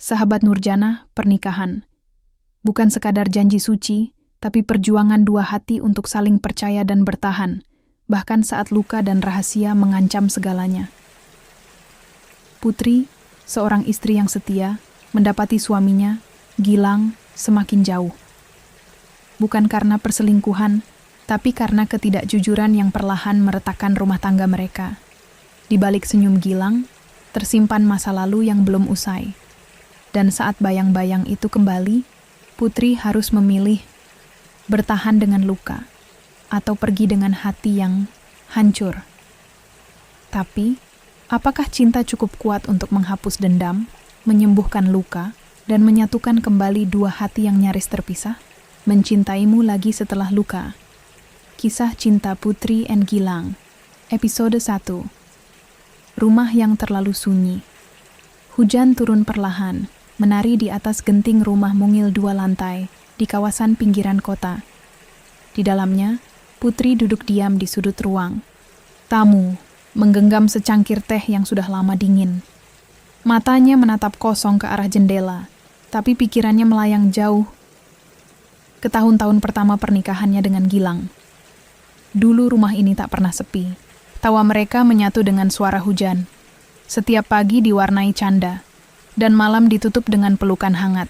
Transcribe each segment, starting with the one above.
Sahabat Nurjana, pernikahan. Bukan sekadar janji suci, tapi perjuangan dua hati untuk saling percaya dan bertahan, bahkan saat luka dan rahasia mengancam segalanya. Putri, seorang istri yang setia, mendapati suaminya, Gilang, semakin jauh. Bukan karena perselingkuhan, tapi karena ketidakjujuran yang perlahan meretakkan rumah tangga mereka. Di balik senyum Gilang, tersimpan masa lalu yang belum usai. Dan saat bayang-bayang itu kembali, Putri harus memilih bertahan dengan luka atau pergi dengan hati yang hancur. Tapi, apakah cinta cukup kuat untuk menghapus dendam, menyembuhkan luka, dan menyatukan kembali dua hati yang nyaris terpisah? Mencintaimu lagi setelah luka. Kisah Cinta Putri and Gilang. Episode 1. Rumah yang terlalu sunyi. Hujan turun perlahan, menari di atas genting rumah mungil 2 lantai di kawasan pinggiran kota. Di dalamnya, Putri duduk diam di sudut ruang. Tamu menggenggam secangkir teh yang sudah lama dingin. Matanya menatap kosong ke arah jendela, tapi pikirannya melayang jauh ke tahun-tahun pertama pernikahannya dengan Gilang. Dulu rumah ini tak pernah sepi. Tawa mereka menyatu dengan suara hujan. Setiap pagi diwarnai canda, dan malam ditutup dengan pelukan hangat.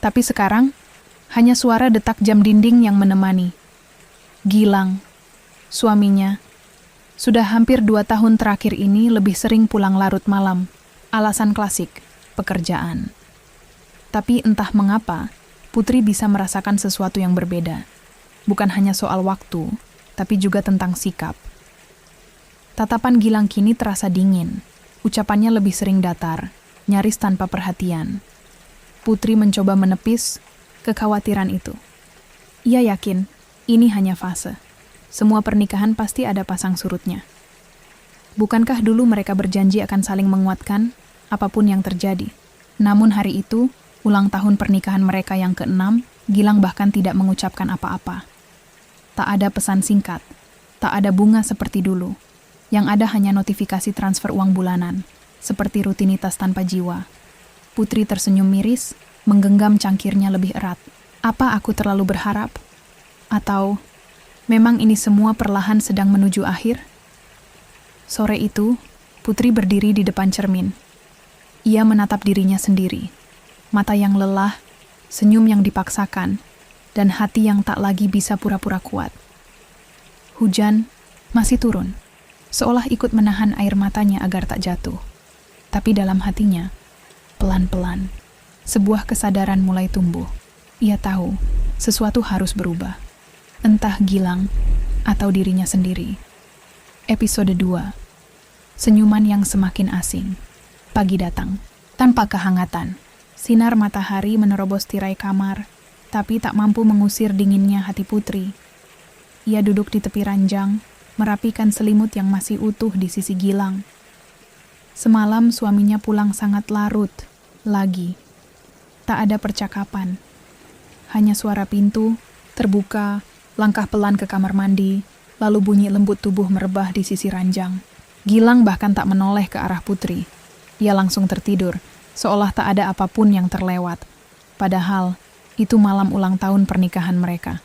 Tapi sekarang, hanya suara detak jam dinding yang menemani. Gilang, suaminya, sudah hampir 2 tahun terakhir ini lebih sering pulang larut malam. Alasan klasik, pekerjaan. Tapi entah mengapa, Putri bisa merasakan sesuatu yang berbeda. Bukan hanya soal waktu, tapi juga tentang sikap. Tatapan Gilang kini terasa dingin. Ucapannya lebih sering datar, nyaris tanpa perhatian. Putri mencoba menepis kekhawatiran itu. Ia yakin, ini hanya fase. Semua pernikahan pasti ada pasang surutnya. Bukankah dulu mereka berjanji akan saling menguatkan, apapun yang terjadi? Namun hari itu, ulang tahun pernikahan mereka yang ke-6, Gilang bahkan tidak mengucapkan apa-apa. Tak ada pesan singkat, tak ada bunga seperti dulu. Yang ada hanya notifikasi transfer uang bulanan, seperti rutinitas tanpa jiwa. Putri tersenyum miris, menggenggam cangkirnya lebih erat. Apa aku terlalu berharap? Atau memang ini semua perlahan sedang menuju akhir? Sore itu, Putri berdiri di depan cermin. Ia menatap dirinya sendiri. Mata yang lelah, senyum yang dipaksakan, dan hati yang tak lagi bisa pura-pura kuat. Hujan masih turun, seolah ikut menahan air matanya agar tak jatuh. Tapi dalam hatinya, pelan-pelan, sebuah kesadaran mulai tumbuh. Ia tahu, sesuatu harus berubah. Entah Gilang atau dirinya sendiri. Episode 2. Senyuman yang semakin asing. Pagi datang, tanpa kehangatan. Sinar matahari menerobos tirai kamar, tapi tak mampu mengusir dinginnya hati Putri. Ia duduk di tepi ranjang, merapikan selimut yang masih utuh di sisi Gilang. Semalam suaminya pulang sangat larut, lagi. Tak ada percakapan. Hanya suara pintu, terbuka, langkah pelan ke kamar mandi, lalu bunyi lembut tubuh merebah di sisi ranjang. Gilang bahkan tak menoleh ke arah Putri. Ia langsung tertidur, seolah tak ada apapun yang terlewat. Padahal, itu malam ulang tahun pernikahan mereka.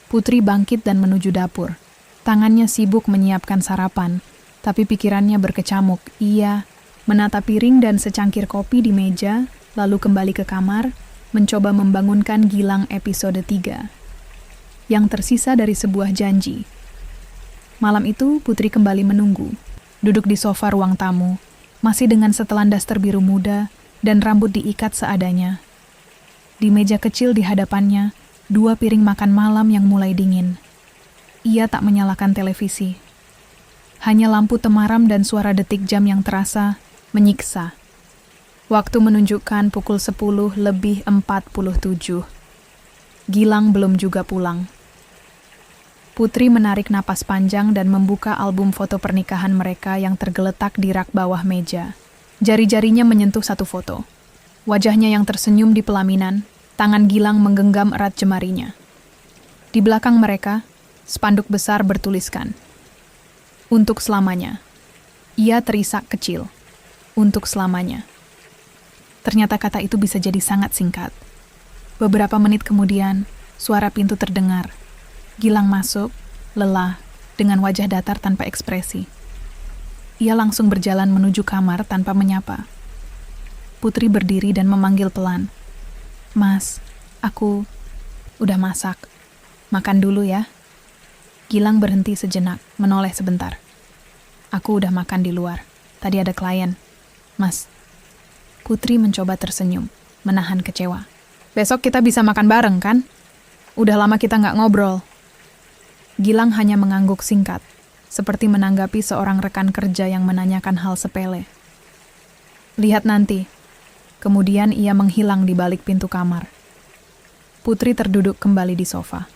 Putri bangkit dan menuju dapur. Tangannya sibuk menyiapkan sarapan, tapi pikirannya berkecamuk. Ia menata piring dan secangkir kopi di meja, lalu kembali ke kamar, mencoba membangunkan Gilang episode 3. Yang tersisa dari sebuah janji. Malam itu, Putri kembali menunggu. Duduk di sofa ruang tamu, masih dengan setelan daster biru muda dan rambut diikat seadanya. Di meja kecil di hadapannya, 2 piring makan malam yang mulai dingin. Ia tak menyalakan televisi. Hanya lampu temaram dan suara detik jam yang terasa menyiksa. Waktu menunjukkan pukul 10:47. Gilang belum juga pulang. Putri menarik napas panjang dan membuka album foto pernikahan mereka yang tergeletak di rak bawah meja. Jari-jarinya menyentuh satu foto. Wajahnya yang tersenyum di pelaminan, tangan Gilang menggenggam erat jemarinya. Di belakang mereka, spanduk besar bertuliskan, "Untuk selamanya." Ia terisak kecil. Untuk selamanya. Ternyata kata itu bisa jadi sangat singkat. Beberapa menit kemudian, suara pintu terdengar. Gilang masuk, lelah, dengan wajah datar tanpa ekspresi. Ia langsung berjalan menuju kamar tanpa menyapa. Putri berdiri dan memanggil pelan. "Mas, aku udah masak. Makan dulu ya." Gilang berhenti sejenak, menoleh sebentar. "Aku udah makan di luar. Tadi ada klien. Mas." Putri mencoba tersenyum, menahan kecewa. "Besok kita bisa makan bareng, kan? Udah lama kita nggak ngobrol." Gilang hanya mengangguk singkat, seperti menanggapi seorang rekan kerja yang menanyakan hal sepele. "Lihat nanti." Kemudian ia menghilang di balik pintu kamar. Putri terduduk kembali di sofa.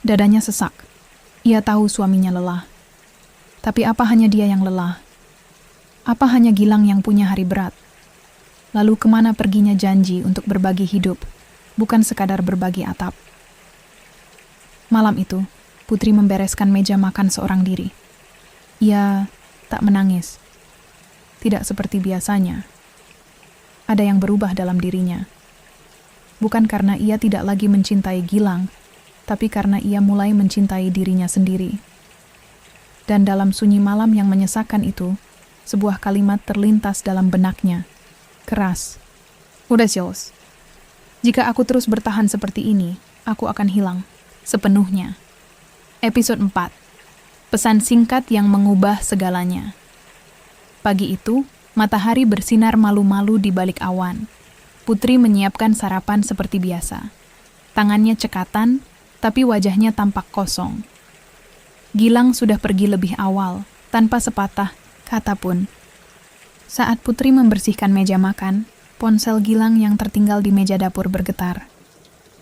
Dadanya sesak. Ia tahu suaminya lelah. Tapi apa hanya dia yang lelah? Apa hanya Gilang yang punya hari berat? Lalu kemana perginya janji untuk berbagi hidup, bukan sekadar berbagi atap? Malam itu, Putri membereskan meja makan seorang diri. Ia tak menangis. Tidak seperti biasanya. Ada yang berubah dalam dirinya. Bukan karena ia tidak lagi mencintai Gilang, tapi karena ia mulai mencintai dirinya sendiri. Dan dalam sunyi malam yang menyesakan itu, sebuah kalimat terlintas dalam benaknya. Keras. "Udah, Jules. Jika aku terus bertahan seperti ini, aku akan hilang. Sepenuhnya." Episode 4. Pesan singkat yang mengubah segalanya. Pagi itu, matahari bersinar malu-malu di balik awan. Putri menyiapkan sarapan seperti biasa. Tangannya cekatan, tapi wajahnya tampak kosong. Gilang sudah pergi lebih awal, tanpa sepatah kata pun. Saat Putri membersihkan meja makan, ponsel Gilang yang tertinggal di meja dapur bergetar.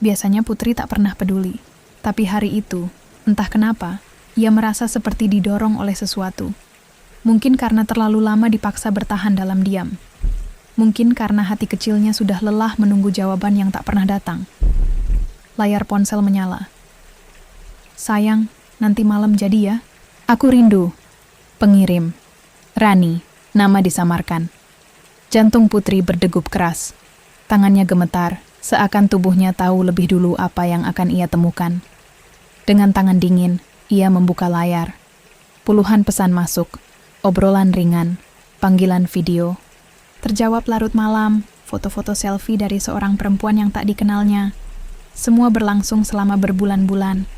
Biasanya Putri tak pernah peduli, tapi hari itu, entah kenapa, ia merasa seperti didorong oleh sesuatu. Mungkin karena terlalu lama dipaksa bertahan dalam diam. Mungkin karena hati kecilnya sudah lelah menunggu jawaban yang tak pernah datang. Layar ponsel menyala. "Sayang, nanti malam jadi ya. Aku rindu." Pengirim. Rani, nama disamarkan. Jantung Putri berdegup keras. Tangannya gemetar, seakan tubuhnya tahu lebih dulu apa yang akan ia temukan. Dengan tangan dingin, ia membuka layar. Puluhan pesan masuk. Obrolan ringan, panggilan video. Terjawab larut malam, foto-foto selfie dari seorang perempuan yang tak dikenalnya. Semua berlangsung selama berbulan-bulan.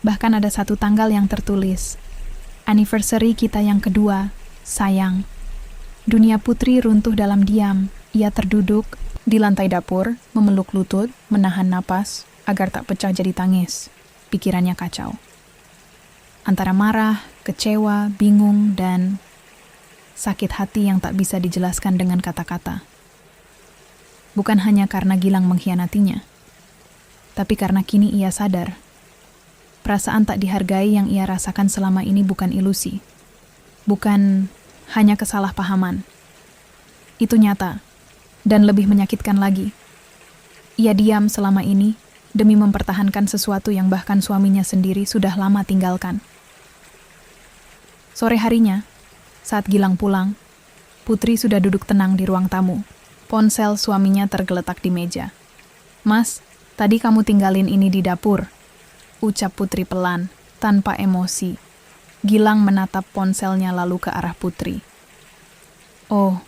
Bahkan ada satu tanggal yang tertulis. Anniversary kita yang kedua, sayang. Dunia Putri runtuh dalam diam. Ia terduduk di lantai dapur, memeluk lutut, menahan napas, agar tak pecah jadi tangis. Pikirannya kacau. Antara marah, kecewa, bingung, dan sakit hati yang tak bisa dijelaskan dengan kata-kata. Bukan hanya karena Gilang mengkhianatinya, tapi karena kini ia sadar. Perasaan tak dihargai yang ia rasakan selama ini bukan ilusi. Bukan hanya kesalahpahaman. Itu nyata, dan lebih menyakitkan lagi. Ia diam selama ini demi mempertahankan sesuatu yang bahkan suaminya sendiri sudah lama tinggalkan. Sore harinya, saat Gilang pulang, Putri sudah duduk tenang di ruang tamu. Ponsel suaminya tergeletak di meja. "Mas, tadi kamu tinggalin ini di dapur," ucap Putri pelan, tanpa emosi. Gilang menatap ponselnya lalu ke arah Putri. "Oh,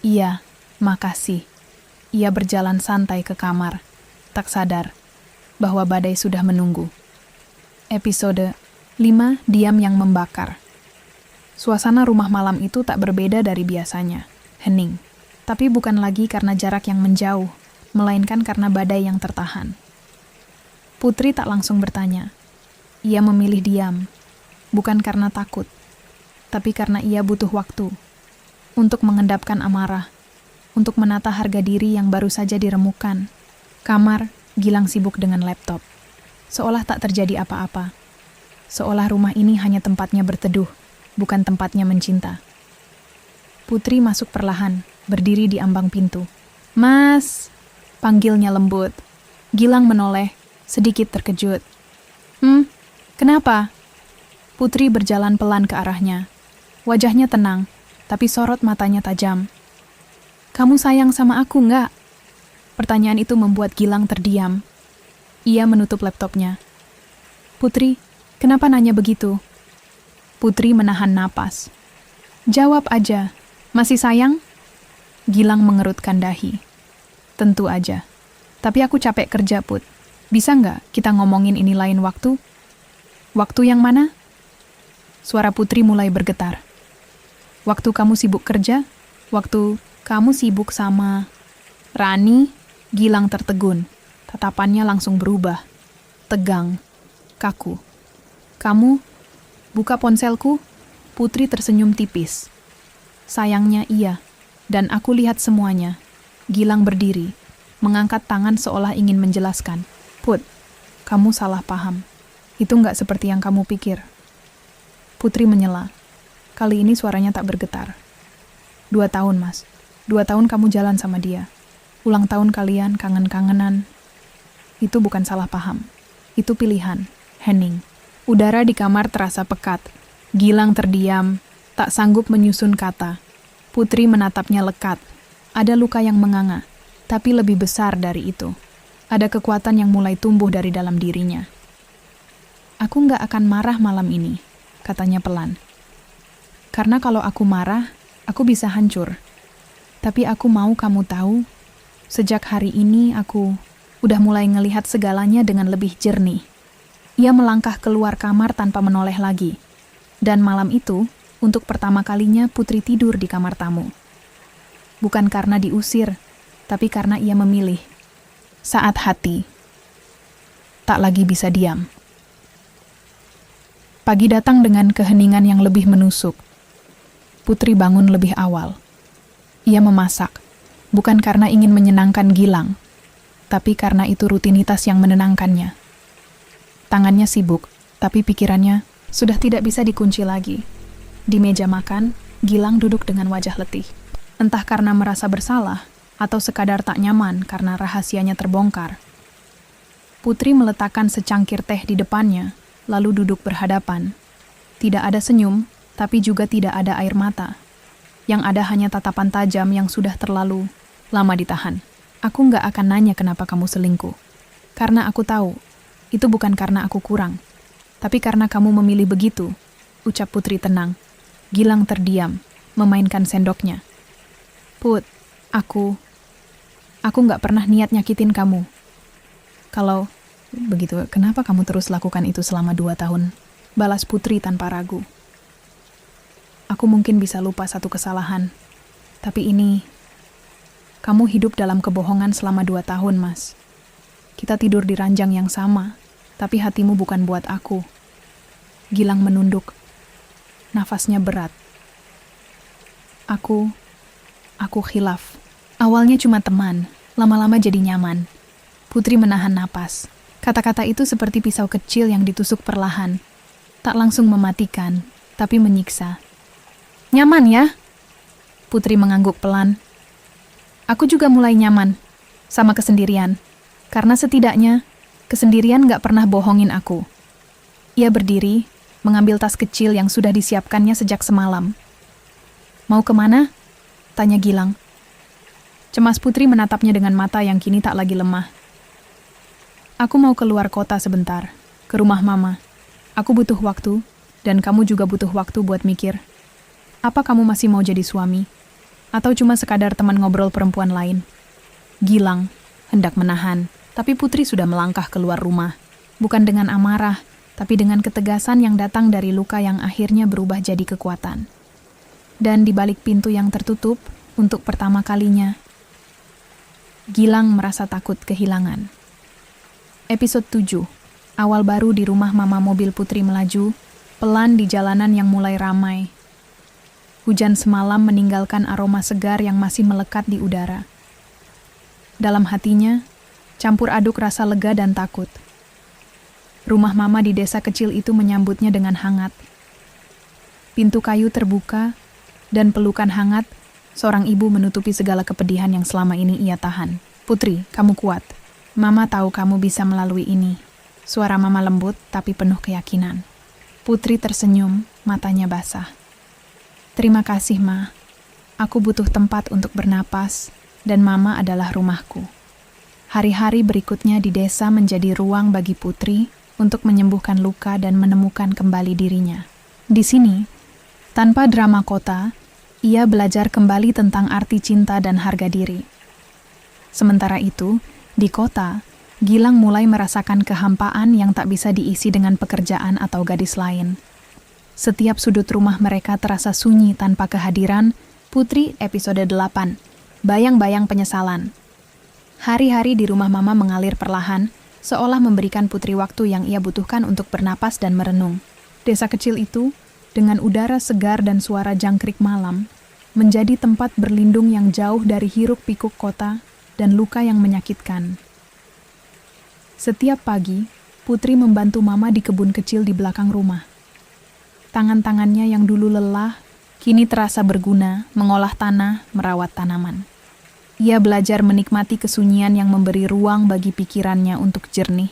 iya, makasih." Ia berjalan santai ke kamar, tak sadar bahwa badai sudah menunggu. Episode 5. Diam yang membakar. Suasana rumah malam itu tak berbeda dari biasanya, hening. Tapi bukan lagi karena jarak yang menjauh, melainkan karena badai yang tertahan. Putri tak langsung bertanya. Ia memilih diam, bukan karena takut, tapi karena ia butuh waktu untuk mengendapkan amarah, untuk menata harga diri yang baru saja diremukan. Kamar, Gilang sibuk dengan laptop. Seolah tak terjadi apa-apa. Seolah rumah ini hanya tempatnya berteduh, bukan tempatnya mencinta. Putri masuk perlahan, berdiri di ambang pintu. "Mas!" panggilnya lembut. Gilang menoleh, sedikit terkejut. Kenapa?" Putri berjalan pelan ke arahnya. Wajahnya tenang, tapi sorot matanya tajam. Kamu sayang sama aku nggak? Pertanyaan itu membuat Gilang terdiam. Ia menutup laptopnya. Putri, kenapa nanya begitu? Putri menahan napas. Jawab aja, masih sayang? Gilang mengerutkan dahi. Tentu aja. Tapi aku capek kerja, Put. Bisa nggak kita ngomongin ini lain waktu? Waktu yang mana? Suara Putri mulai bergetar. Waktu kamu sibuk kerja? Waktu kamu sibuk sama Rani? Gilang tertegun. Tatapannya langsung berubah. Tegang. Kaku. Kamu? Buka ponselku? Putri tersenyum tipis. Sayangnya iya. Dan aku lihat semuanya. Gilang berdiri. Mengangkat tangan seolah ingin menjelaskan. Put, kamu salah paham. Itu nggak seperti yang kamu pikir. Putri menyela. Kali ini suaranya tak bergetar. 2 tahun, Mas. 2 tahun kamu jalan sama dia. Ulang tahun kalian kangen-kangenan. Itu bukan salah paham. Itu pilihan. Henning. Udara di kamar terasa pekat. Gilang terdiam, tak sanggup menyusun kata. Putri menatapnya lekat. Ada luka yang menganga, tapi lebih besar dari itu. Ada kekuatan yang mulai tumbuh dari dalam dirinya. Aku nggak akan marah malam ini, katanya pelan. Karena kalau aku marah, aku bisa hancur. Tapi aku mau kamu tahu, sejak hari ini aku udah mulai ngelihat segalanya dengan lebih jernih. Ia melangkah keluar kamar tanpa menoleh lagi. Dan malam itu, untuk pertama kalinya Putri tidur di kamar tamu. Bukan karena diusir, tapi karena ia memilih. Saat hati tak lagi bisa diam. Pagi datang dengan keheningan yang lebih menusuk. Putri bangun lebih awal. Ia memasak, bukan karena ingin menyenangkan Gilang, tapi karena itu rutinitas yang menenangkannya. Tangannya sibuk, tapi pikirannya sudah tidak bisa dikunci lagi. Di meja makan, Gilang duduk dengan wajah letih. Entah karena merasa bersalah, atau sekadar tak nyaman karena rahasianya terbongkar. Putri meletakkan secangkir teh di depannya, lalu duduk berhadapan. Tidak ada senyum, tapi juga tidak ada air mata. Yang ada hanya tatapan tajam yang sudah terlalu lama ditahan. Aku nggak akan nanya kenapa kamu selingkuh. Karena aku tahu, itu bukan karena aku kurang. Tapi karena kamu memilih begitu, ucap Putri tenang. Gilang terdiam, memainkan sendoknya. Put, aku nggak pernah niat nyakitin kamu. Kalau begitu, kenapa kamu terus lakukan itu selama 2 tahun? Balas Putri tanpa ragu. Aku mungkin bisa lupa satu kesalahan. Tapi ini, kamu hidup dalam kebohongan selama 2 tahun, Mas. Kita tidur di ranjang yang sama, tapi hatimu bukan buat aku. Gilang menunduk. Nafasnya berat. Aku khilaf. Awalnya cuma teman, lama-lama jadi nyaman. Putri menahan napas. Kata-kata itu seperti pisau kecil yang ditusuk perlahan. Tak langsung mematikan, tapi menyiksa. Nyaman ya? Putri mengangguk pelan. Aku juga mulai nyaman sama kesendirian. Karena setidaknya, kesendirian gak pernah bohongin aku. Ia berdiri, mengambil tas kecil yang sudah disiapkannya sejak semalam. Mau kemana? Tanya Gilang. Cemas Putri menatapnya dengan mata yang kini tak lagi lemah. Aku mau keluar kota sebentar, ke rumah Mama. Aku butuh waktu, dan kamu juga butuh waktu buat mikir. Apa kamu masih mau jadi suami? Atau cuma sekadar teman ngobrol perempuan lain? Gilang hendak menahan, tapi Putri sudah melangkah keluar rumah. Bukan dengan amarah, tapi dengan ketegasan yang datang dari luka yang akhirnya berubah jadi kekuatan. Dan di balik pintu yang tertutup, untuk pertama kalinya, Gilang merasa takut kehilangan. Episode 7. Awal baru di rumah Mama. Mobil Putri melaju, pelan di jalanan yang mulai ramai. Hujan semalam meninggalkan aroma segar yang masih melekat di udara. Dalam hatinya, campur aduk rasa lega dan takut. Rumah Mama di desa kecil itu menyambutnya dengan hangat. Pintu kayu terbuka, dan pelukan hangat, seorang ibu menutupi segala kepedihan yang selama ini ia tahan. Putri, kamu kuat. Mama tahu kamu bisa melalui ini. Suara Mama lembut tapi penuh keyakinan. Putri tersenyum, matanya basah. Terima kasih, Ma. Aku butuh tempat untuk bernapas, dan Mama adalah rumahku. Hari-hari berikutnya di desa menjadi ruang bagi Putri untuk menyembuhkan luka dan menemukan kembali dirinya. Di sini, tanpa drama kota, ia belajar kembali tentang arti cinta dan harga diri. Sementara itu, di kota, Gilang mulai merasakan kehampaan yang tak bisa diisi dengan pekerjaan atau gadis lain. Setiap sudut rumah mereka terasa sunyi tanpa kehadiran Putri. Episode 8, Bayang-bayang penyesalan. Hari-hari di rumah Mama mengalir perlahan, seolah memberikan Putri waktu yang ia butuhkan untuk bernapas dan merenung. Desa kecil itu, dengan udara segar dan suara jangkrik malam, menjadi tempat berlindung yang jauh dari hiruk-pikuk kota dan luka yang menyakitkan. Setiap pagi, Putri membantu Mama di kebun kecil di belakang rumah. Tangan-tangannya yang dulu lelah, kini terasa berguna mengolah tanah, merawat tanaman. Ia belajar menikmati kesunyian yang memberi ruang bagi pikirannya untuk jernih.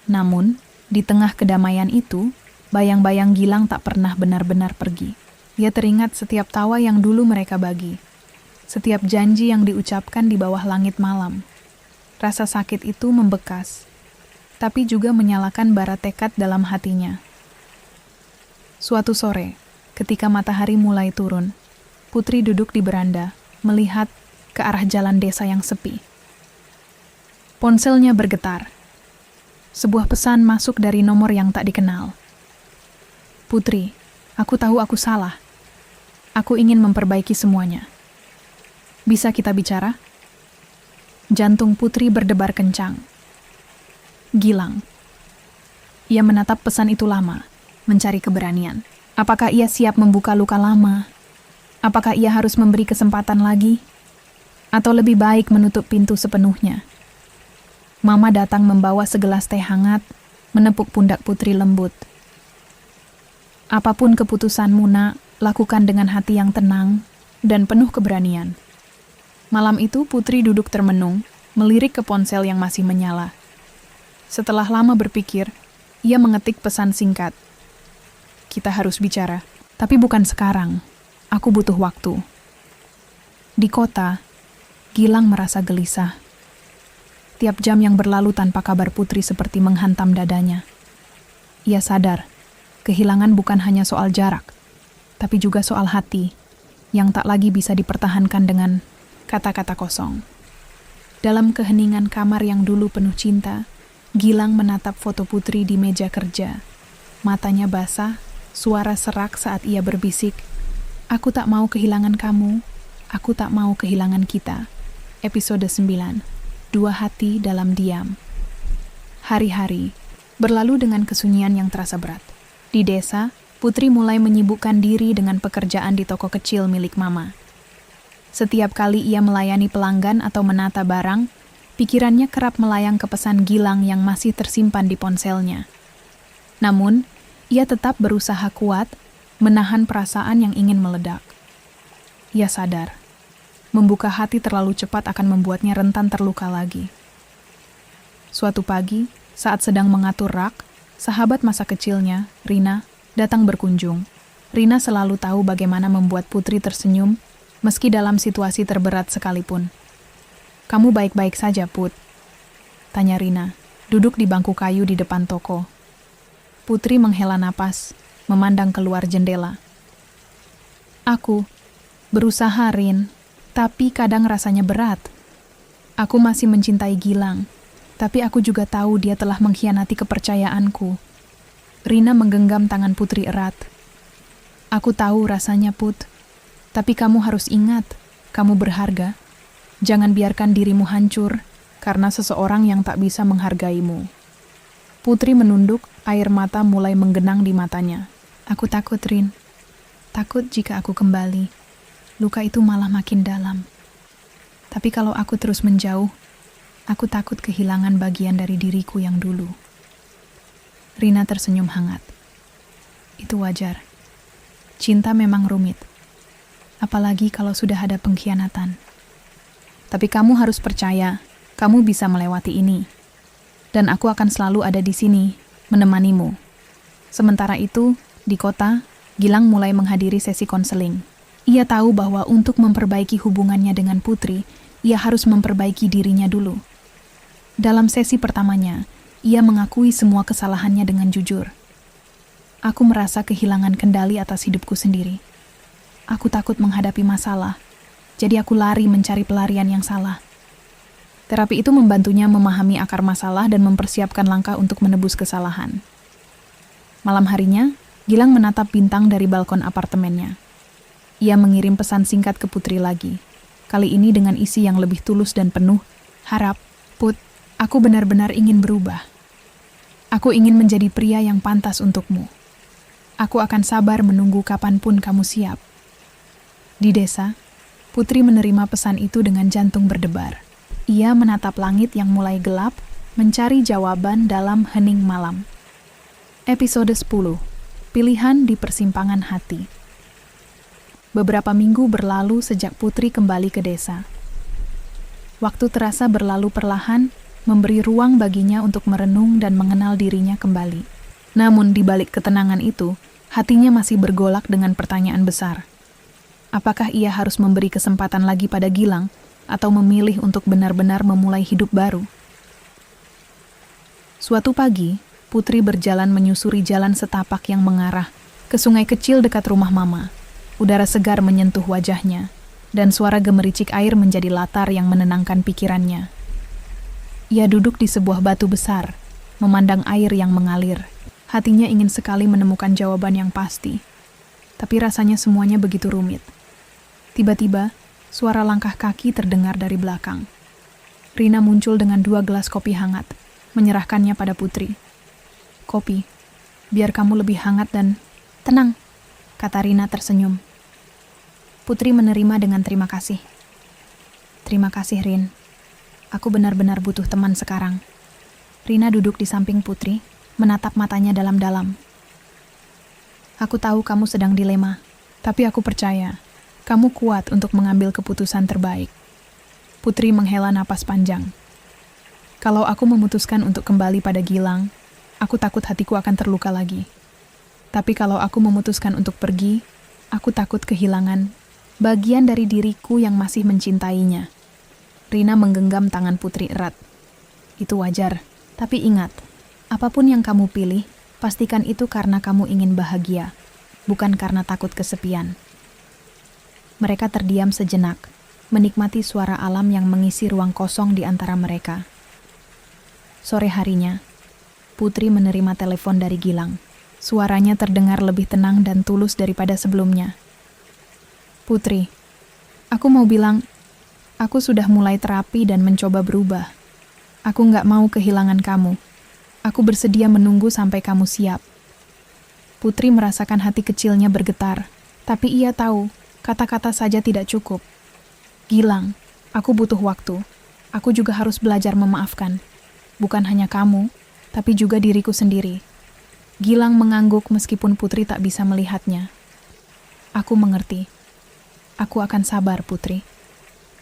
Namun, di tengah kedamaian itu, bayang-bayang Gilang tak pernah benar-benar pergi. Ia teringat setiap tawa yang dulu mereka bagi, setiap janji yang diucapkan di bawah langit malam. Rasa sakit itu membekas, tapi juga menyalakan bara tekad dalam hatinya. Suatu sore, ketika matahari mulai turun, Putri duduk di beranda, melihat ke arah jalan desa yang sepi. Ponselnya bergetar. Sebuah pesan masuk dari nomor yang tak dikenal. "Putri, aku tahu aku salah. Aku ingin memperbaiki semuanya. Bisa kita bicara?" Jantung Putri berdebar kencang. Gilang. Ia menatap pesan itu lama, mencari keberanian. Apakah ia siap membuka luka lama? Apakah ia harus memberi kesempatan lagi? Atau lebih baik menutup pintu sepenuhnya? Mama datang membawa segelas teh hangat, menepuk pundak Putri lembut. "Apapun keputusanmu, Nak, lakukan dengan hati yang tenang dan penuh keberanian." Malam itu Putri duduk termenung, melirik ke ponsel yang masih menyala. Setelah lama berpikir, ia mengetik pesan singkat. "Kita harus bicara, tapi bukan sekarang. Aku butuh waktu." Di kota, Gilang merasa gelisah. Tiap jam yang berlalu tanpa kabar Putri seperti menghantam dadanya. Ia sadar, kehilangan bukan hanya soal jarak, tapi juga soal hati, yang tak lagi bisa dipertahankan dengan kata-kata kosong. Dalam keheningan kamar yang dulu penuh cinta, Gilang menatap foto Putri di meja kerja. Matanya basah, suara serak saat ia berbisik, "Aku tak mau kehilangan kamu, aku tak mau kehilangan kita." Episode 9, Dua Hati dalam Diam. Hari-hari berlalu dengan kesunyian yang terasa berat. Di desa, Putri mulai menyibukkan diri dengan pekerjaan di toko kecil milik Mama. Setiap kali ia melayani pelanggan atau menata barang, pikirannya kerap melayang ke pesan Gilang yang masih tersimpan di ponselnya. Namun, ia tetap berusaha kuat, menahan perasaan yang ingin meledak. Ia sadar, membuka hati terlalu cepat akan membuatnya rentan terluka lagi. Suatu pagi, saat sedang mengatur rak, sahabat masa kecilnya, Rina, datang berkunjung. Rina selalu tahu bagaimana membuat Putri tersenyum, meski dalam situasi terberat sekalipun. "Kamu baik-baik saja, Put?" tanya Rina, duduk di bangku kayu di depan toko. Putri menghela napas, memandang keluar jendela. "Aku berusaha, Rin, tapi kadang rasanya berat. Aku masih mencintai Gilang, tapi aku juga tahu dia telah mengkhianati kepercayaanku." Rina menggenggam tangan Putri erat. "Aku tahu rasanya, Put. Tapi kamu harus ingat, kamu berharga. Jangan biarkan dirimu hancur karena seseorang yang tak bisa menghargaimu." Putri menunduk, air mata mulai menggenang di matanya. "Aku takut, Rin. Takut jika aku kembali, luka itu malah makin dalam. Tapi kalau aku terus menjauh, aku takut kehilangan bagian dari diriku yang dulu." Rina tersenyum hangat. "Itu wajar. Cinta memang rumit. Apalagi kalau sudah ada pengkhianatan. Tapi kamu harus percaya, kamu bisa melewati ini. Dan aku akan selalu ada di sini, menemanimu." Sementara itu, di kota, Gilang mulai menghadiri sesi konseling. Ia tahu bahwa untuk memperbaiki hubungannya dengan Putri, ia harus memperbaiki dirinya dulu. Dalam sesi pertamanya, ia mengakui semua kesalahannya dengan jujur. Aku merasa kehilangan kendali atas hidupku sendiri. Aku takut menghadapi masalah, jadi aku lari mencari pelarian yang salah. Terapi itu membantunya memahami akar masalah dan mempersiapkan langkah untuk menebus kesalahan. Malam harinya, Gilang menatap bintang dari balkon apartemennya. Ia mengirim pesan singkat ke Putri lagi, kali ini dengan isi yang lebih tulus dan penuh. Harap, Put, aku benar-benar ingin berubah. Aku ingin menjadi pria yang pantas untukmu. Aku akan sabar menunggu kapanpun kamu siap. Di desa, Putri menerima pesan itu dengan jantung berdebar. Ia menatap langit yang mulai gelap, mencari jawaban dalam hening malam. Episode 10. Pilihan di Persimpangan Hati. Beberapa minggu berlalu sejak Putri kembali ke desa. Waktu terasa berlalu perlahan, memberi ruang baginya untuk merenung dan mengenal dirinya kembali. Namun di balik ketenangan itu, hatinya masih bergolak dengan pertanyaan besar. Apakah ia harus memberi kesempatan lagi pada Gilang atau memilih untuk benar-benar memulai hidup baru? Suatu pagi, Putri berjalan menyusuri jalan setapak yang mengarah ke sungai kecil dekat rumah Mama. Udara segar menyentuh wajahnya, dan suara gemericik air menjadi latar yang menenangkan pikirannya. Ia duduk di sebuah batu besar, memandang air yang mengalir. Hatinya ingin sekali menemukan jawaban yang pasti, tapi rasanya semuanya begitu rumit. Tiba-tiba, suara langkah kaki terdengar dari belakang. Rina muncul dengan 2 gelas kopi hangat, menyerahkannya pada Putri. Kopi, biar kamu lebih hangat dan tenang, kata Rina tersenyum. Putri menerima dengan terima kasih. Terima kasih, Rin. Aku benar-benar butuh teman sekarang. Rina duduk di samping Putri, menatap matanya dalam-dalam. Aku tahu kamu sedang dilema, tapi aku percaya kamu kuat untuk mengambil keputusan terbaik. Putri menghela napas panjang. Kalau aku memutuskan untuk kembali pada Gilang, aku takut hatiku akan terluka lagi. Tapi kalau aku memutuskan untuk pergi, aku takut kehilangan bagian dari diriku yang masih mencintainya. Rina menggenggam tangan Putri erat. Itu wajar, tapi ingat, apapun yang kamu pilih, pastikan itu karena kamu ingin bahagia, bukan karena takut kesepian. Mereka terdiam sejenak, menikmati suara alam yang mengisi ruang kosong di antara mereka. Sore harinya, Putri menerima telepon dari Gilang. Suaranya terdengar lebih tenang dan tulus daripada sebelumnya. Putri, aku mau bilang, aku sudah mulai terapi dan mencoba berubah. Aku nggak mau kehilangan kamu. Aku bersedia menunggu sampai kamu siap. Putri merasakan hati kecilnya bergetar, tapi ia tahu kata-kata saja tidak cukup. Gilang, aku butuh waktu. Aku juga harus belajar memaafkan. Bukan hanya kamu, tapi juga diriku sendiri. Gilang mengangguk meskipun Putri tak bisa melihatnya. Aku mengerti. Aku akan sabar, Putri.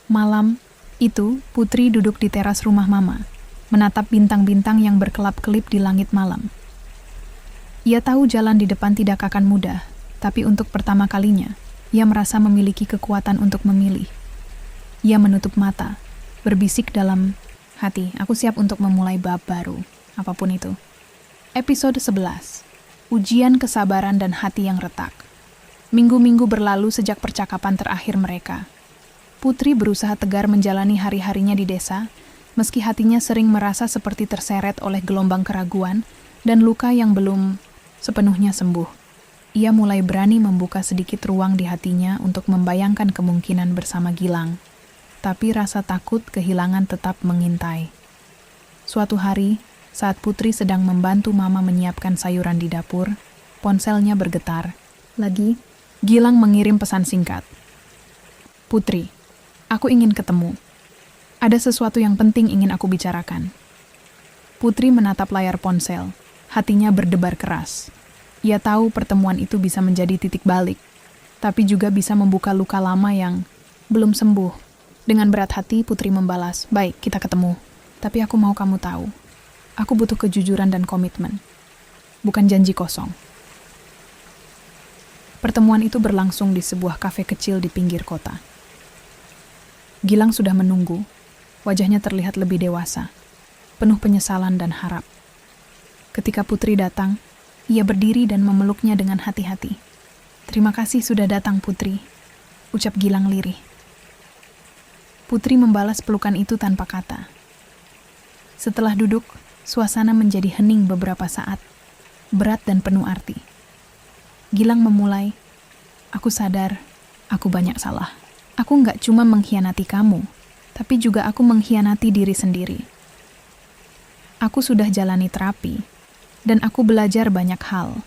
Malam itu, Putri duduk di teras rumah Mama, menatap bintang-bintang yang berkelap-kelip di langit malam. Ia tahu jalan di depan tidak akan mudah, tapi untuk pertama kalinya, ia merasa memiliki kekuatan untuk memilih. Ia menutup mata, berbisik dalam hati, aku siap untuk memulai bab baru, apapun itu. Episode 11. Ujian kesabaran dan hati yang retak. Minggu-minggu berlalu sejak percakapan terakhir mereka. Putri berusaha tegar menjalani hari-harinya di desa, meski hatinya sering merasa seperti terseret oleh gelombang keraguan dan luka yang belum sepenuhnya sembuh. Ia mulai berani membuka sedikit ruang di hatinya untuk membayangkan kemungkinan bersama Gilang. Tapi rasa takut kehilangan tetap mengintai. Suatu hari, saat Putri sedang membantu Mama menyiapkan sayuran di dapur, ponselnya bergetar. Lagi, Gilang mengirim pesan singkat. Putri, aku ingin ketemu. Ada sesuatu yang penting ingin aku bicarakan. Putri menatap layar ponsel, hatinya berdebar keras. Ia tahu pertemuan itu bisa menjadi titik balik, tapi juga bisa membuka luka lama yang belum sembuh. Dengan berat hati, Putri membalas, baik, kita ketemu. Tapi aku mau kamu tahu, aku butuh kejujuran dan komitmen, bukan janji kosong. Pertemuan itu berlangsung di sebuah kafe kecil di pinggir kota. Gilang sudah menunggu, wajahnya terlihat lebih dewasa, penuh penyesalan dan harap. Ketika Putri datang, ia berdiri dan memeluknya dengan hati-hati. "Terima kasih sudah datang, Putri," ucap Gilang lirih. Putri membalas pelukan itu tanpa kata. Setelah duduk, suasana menjadi hening beberapa saat, berat dan penuh arti. Gilang memulai, "Aku sadar, aku banyak salah. Aku nggak cuma mengkhianati kamu, tapi juga aku mengkhianati diri sendiri. Aku sudah jalani terapi, dan aku belajar banyak hal,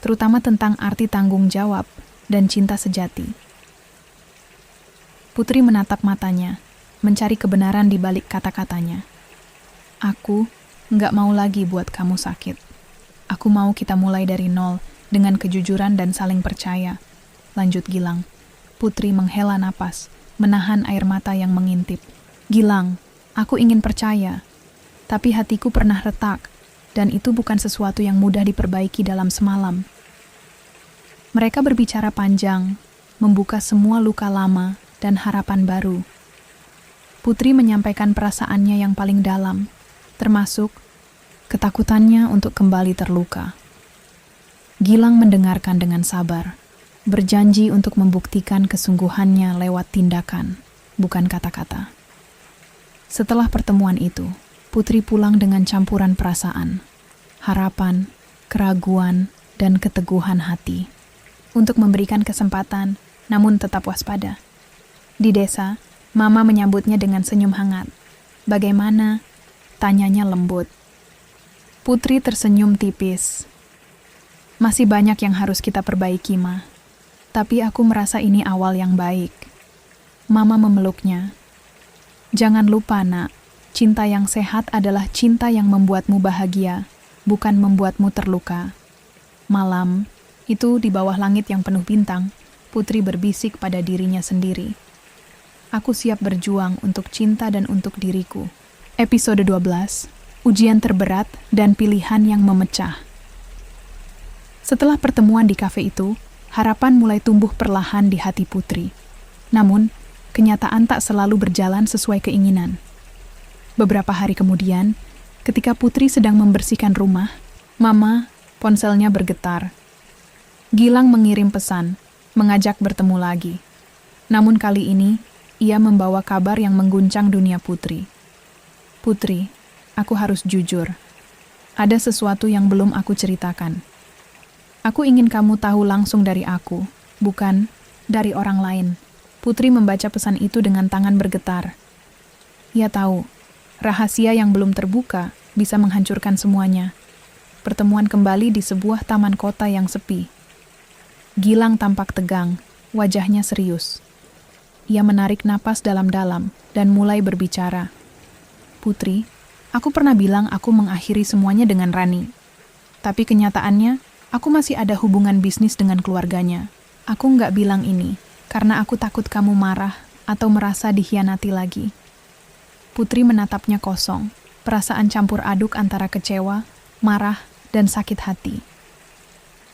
terutama tentang arti tanggung jawab dan cinta sejati." Putri menatap matanya, mencari kebenaran di balik kata-katanya. "Aku nggak mau lagi buat kamu sakit. Aku mau kita mulai dari nol dengan kejujuran dan saling percaya," lanjut Gilang. Putri menghela napas, menahan air mata yang mengintip. "Gilang, aku ingin percaya, tapi hatiku pernah retak, dan itu bukan sesuatu yang mudah diperbaiki dalam semalam." Mereka berbicara panjang, membuka semua luka lama dan harapan baru. Putri menyampaikan perasaannya yang paling dalam, termasuk ketakutannya untuk kembali terluka. Gilang mendengarkan dengan sabar, berjanji untuk membuktikan kesungguhannya lewat tindakan, bukan kata-kata. Setelah pertemuan itu, Putri pulang dengan campuran perasaan, harapan, keraguan, dan keteguhan hati untuk memberikan kesempatan, namun tetap waspada. Di desa, Mama menyambutnya dengan senyum hangat. "Bagaimana?" tanyanya lembut. Putri tersenyum tipis. "Masih banyak yang harus kita perbaiki, Ma. Tapi aku merasa ini awal yang baik." Mama memeluknya. "Jangan lupa, Nak. Cinta yang sehat adalah cinta yang membuatmu bahagia, bukan membuatmu terluka." Malam, itu di bawah langit yang penuh bintang, Putri berbisik pada dirinya sendiri. "Aku siap berjuang untuk cinta dan untuk diriku." Episode 12, Ujian Terberat dan Pilihan yang Memecah. Setelah pertemuan di kafe itu, harapan mulai tumbuh perlahan di hati Putri. Namun, kenyataan tak selalu berjalan sesuai keinginan. Beberapa hari kemudian, ketika Putri sedang membersihkan rumah, ponselnya bergetar. Gilang mengirim pesan, mengajak bertemu lagi. Namun kali ini, ia membawa kabar yang mengguncang dunia Putri. "Putri, aku harus jujur. Ada sesuatu yang belum aku ceritakan. Aku ingin kamu tahu langsung dari aku, bukan dari orang lain." Putri membaca pesan itu dengan tangan bergetar. Ia tahu, rahasia yang belum terbuka bisa menghancurkan semuanya. Pertemuan kembali di sebuah taman kota yang sepi. Gilang tampak tegang, wajahnya serius. Ia menarik napas dalam-dalam dan mulai berbicara. "Putri, aku pernah bilang aku mengakhiri semuanya dengan Rani. Tapi kenyataannya, aku masih ada hubungan bisnis dengan keluarganya. Aku nggak bilang ini, karena aku takut kamu marah atau merasa dikhianati lagi." Putri menatapnya kosong, perasaan campur aduk antara kecewa, marah, dan sakit hati.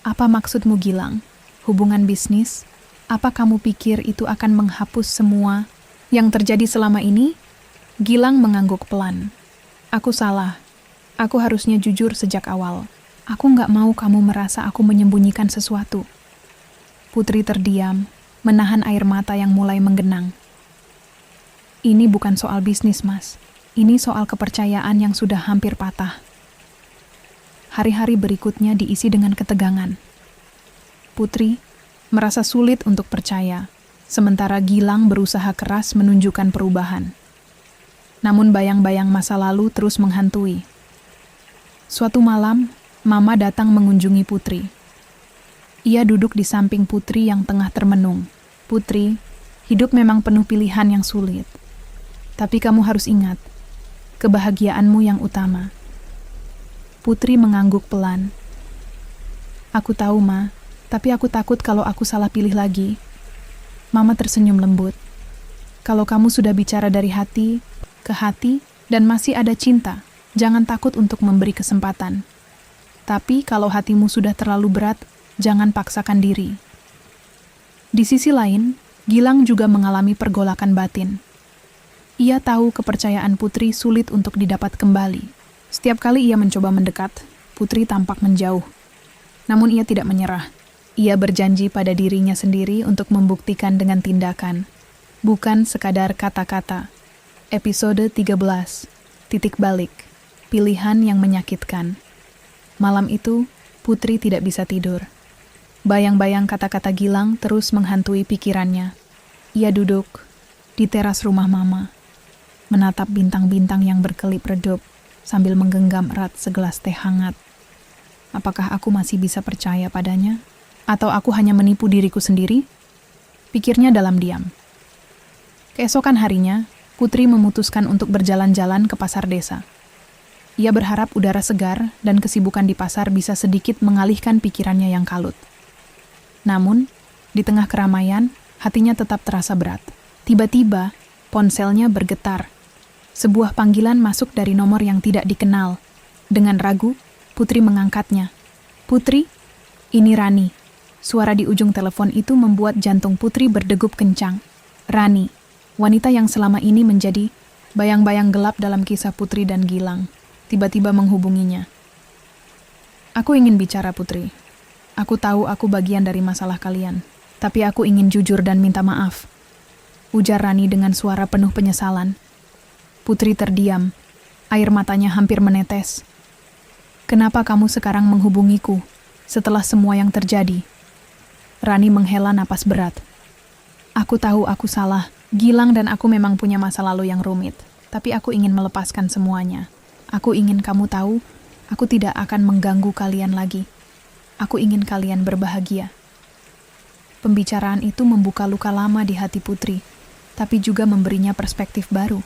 "Apa maksudmu, Gilang? Hubungan bisnis? Apa kamu pikir itu akan menghapus semua yang terjadi selama ini?" Gilang mengangguk pelan. "Aku salah. Aku harusnya jujur sejak awal. Aku nggak mau kamu merasa aku menyembunyikan sesuatu." Putri terdiam, menahan air mata yang mulai menggenang. "Ini bukan soal bisnis, Mas. Ini soal kepercayaan yang sudah hampir patah." Hari-hari berikutnya diisi dengan ketegangan. Putri merasa sulit untuk percaya, sementara Gilang berusaha keras menunjukkan perubahan. Namun bayang-bayang masa lalu terus menghantui. Suatu malam, Mama datang mengunjungi Putri. Ia duduk di samping Putri yang tengah termenung. "Putri, hidup memang penuh pilihan yang sulit. Tapi kamu harus ingat, kebahagiaanmu yang utama." Putri mengangguk pelan. "Aku tahu, Ma, tapi aku takut kalau aku salah pilih lagi." Mama tersenyum lembut. "Kalau kamu sudah bicara dari hati ke hati dan masih ada cinta, jangan takut untuk memberi kesempatan. Tapi kalau hatimu sudah terlalu berat, jangan paksakan diri." Di sisi lain, Gilang juga mengalami pergolakan batin. Ia tahu kepercayaan Putri sulit untuk didapat kembali. Setiap kali ia mencoba mendekat, Putri tampak menjauh. Namun ia tidak menyerah. Ia berjanji pada dirinya sendiri untuk membuktikan dengan tindakan, bukan sekadar kata-kata. Episode 13. Titik balik. Pilihan yang menyakitkan. Malam itu, Putri tidak bisa tidur. Bayang-bayang kata-kata Gilang terus menghantui pikirannya. Ia duduk di teras rumah Mama, menatap bintang-bintang yang berkelip redup sambil menggenggam erat segelas teh hangat. Apakah aku masih bisa percaya padanya? Atau aku hanya menipu diriku sendiri? Pikirnya dalam diam. Keesokan harinya, Putri memutuskan untuk berjalan-jalan ke pasar desa. Ia berharap udara segar dan kesibukan di pasar bisa sedikit mengalihkan pikirannya yang kalut. Namun, di tengah keramaian, hatinya tetap terasa berat. Tiba-tiba, ponselnya bergetar. Sebuah panggilan masuk dari nomor yang tidak dikenal. Dengan ragu, Putri mengangkatnya. "Putri, ini Rani." Suara di ujung telepon itu membuat jantung Putri berdegup kencang. Rani, wanita yang selama ini menjadi bayang-bayang gelap dalam kisah Putri dan Gilang, tiba-tiba menghubunginya. "Aku ingin bicara, Putri. Aku tahu aku bagian dari masalah kalian, tapi aku ingin jujur dan minta maaf," ujar Rani dengan suara penuh penyesalan. Putri terdiam, air matanya hampir menetes. "Kenapa kamu sekarang menghubungiku setelah semua yang terjadi?" Rani menghela napas berat. "Aku tahu aku salah. Gilang dan aku memang punya masa lalu yang rumit, tapi aku ingin melepaskan semuanya. Aku ingin kamu tahu, aku tidak akan mengganggu kalian lagi. Aku ingin kalian berbahagia." Pembicaraan itu membuka luka lama di hati Putri, tapi juga memberinya perspektif baru.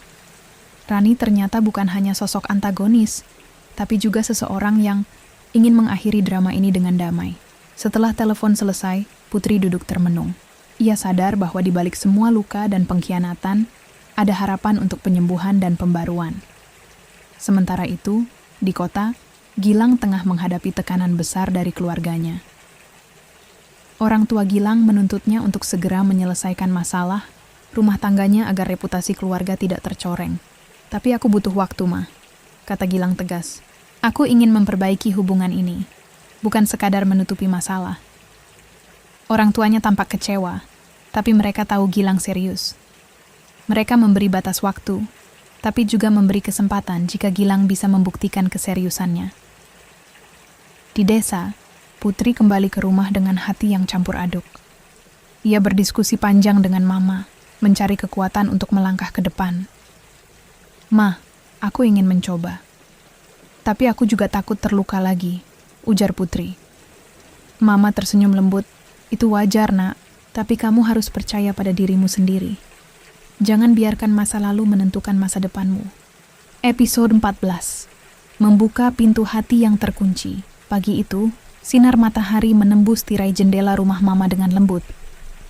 Rani ternyata bukan hanya sosok antagonis, tapi juga seseorang yang ingin mengakhiri drama ini dengan damai. Setelah telepon selesai, Putri duduk termenung. Ia sadar bahwa di balik semua luka dan pengkhianatan, ada harapan untuk penyembuhan dan pembaruan. Sementara itu, di kota, Gilang tengah menghadapi tekanan besar dari keluarganya. Orang tua Gilang menuntutnya untuk segera menyelesaikan masalah rumah tangganya agar reputasi keluarga tidak tercoreng. "Tapi aku butuh waktu, Ma," kata Gilang tegas. "Aku ingin memperbaiki hubungan ini, bukan sekadar menutupi masalah." Orang tuanya tampak kecewa, tapi mereka tahu Gilang serius. Mereka memberi batas waktu, tapi juga memberi kesempatan jika Gilang bisa membuktikan keseriusannya. Di desa, Putri kembali ke rumah dengan hati yang campur aduk. Ia berdiskusi panjang dengan Mama, mencari kekuatan untuk melangkah ke depan. "Ma, aku ingin mencoba. Tapi aku juga takut terluka lagi," ujar Putri. Mama tersenyum lembut. "Itu wajar, Nak, tapi kamu harus percaya pada dirimu sendiri. Jangan biarkan masa lalu menentukan masa depanmu." Episode 14. Membuka pintu hati yang terkunci. Pagi itu, sinar matahari menembus tirai jendela rumah Mama dengan lembut,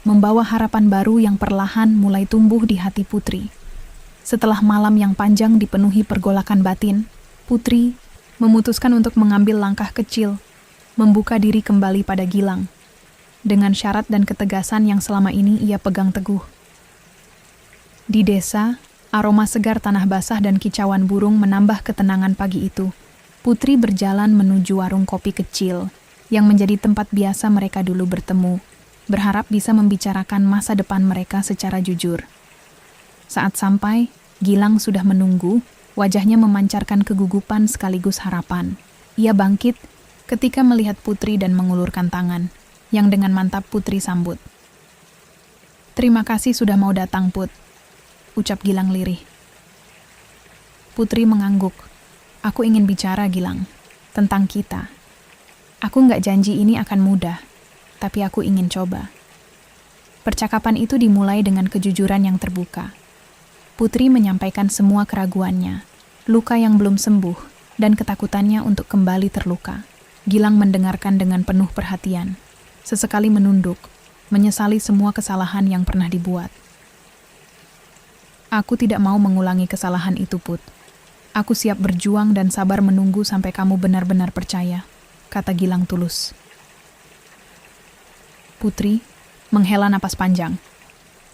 membawa harapan baru yang perlahan mulai tumbuh di hati Putri. Setelah malam yang panjang dipenuhi pergolakan batin, Putri memutuskan untuk mengambil langkah kecil, membuka diri kembali pada Gilang, dengan syarat dan ketegasan yang selama ini ia pegang teguh. Di desa, aroma segar tanah basah dan kicauan burung menambah ketenangan pagi itu. Putri berjalan menuju warung kopi kecil yang menjadi tempat biasa mereka dulu bertemu, berharap bisa membicarakan masa depan mereka secara jujur. Saat sampai, Gilang sudah menunggu, wajahnya memancarkan kegugupan sekaligus harapan. Ia bangkit ketika melihat Putri dan mengulurkan tangan, yang dengan mantap Putri sambut. "Terima kasih sudah mau datang, Put," ucap Gilang lirih. Putri mengangguk. "Aku ingin bicara, Gilang, tentang kita. Aku nggak janji ini akan mudah, tapi aku ingin coba." Percakapan itu dimulai dengan kejujuran yang terbuka. Putri menyampaikan semua keraguannya, luka yang belum sembuh, dan ketakutannya untuk kembali terluka. Gilang mendengarkan dengan penuh perhatian, sesekali menunduk, menyesali semua kesalahan yang pernah dibuat. "Aku tidak mau mengulangi kesalahan itu, Put. Aku siap berjuang dan sabar menunggu sampai kamu benar-benar percaya," kata Gilang tulus. "Putri, menghela napas panjang.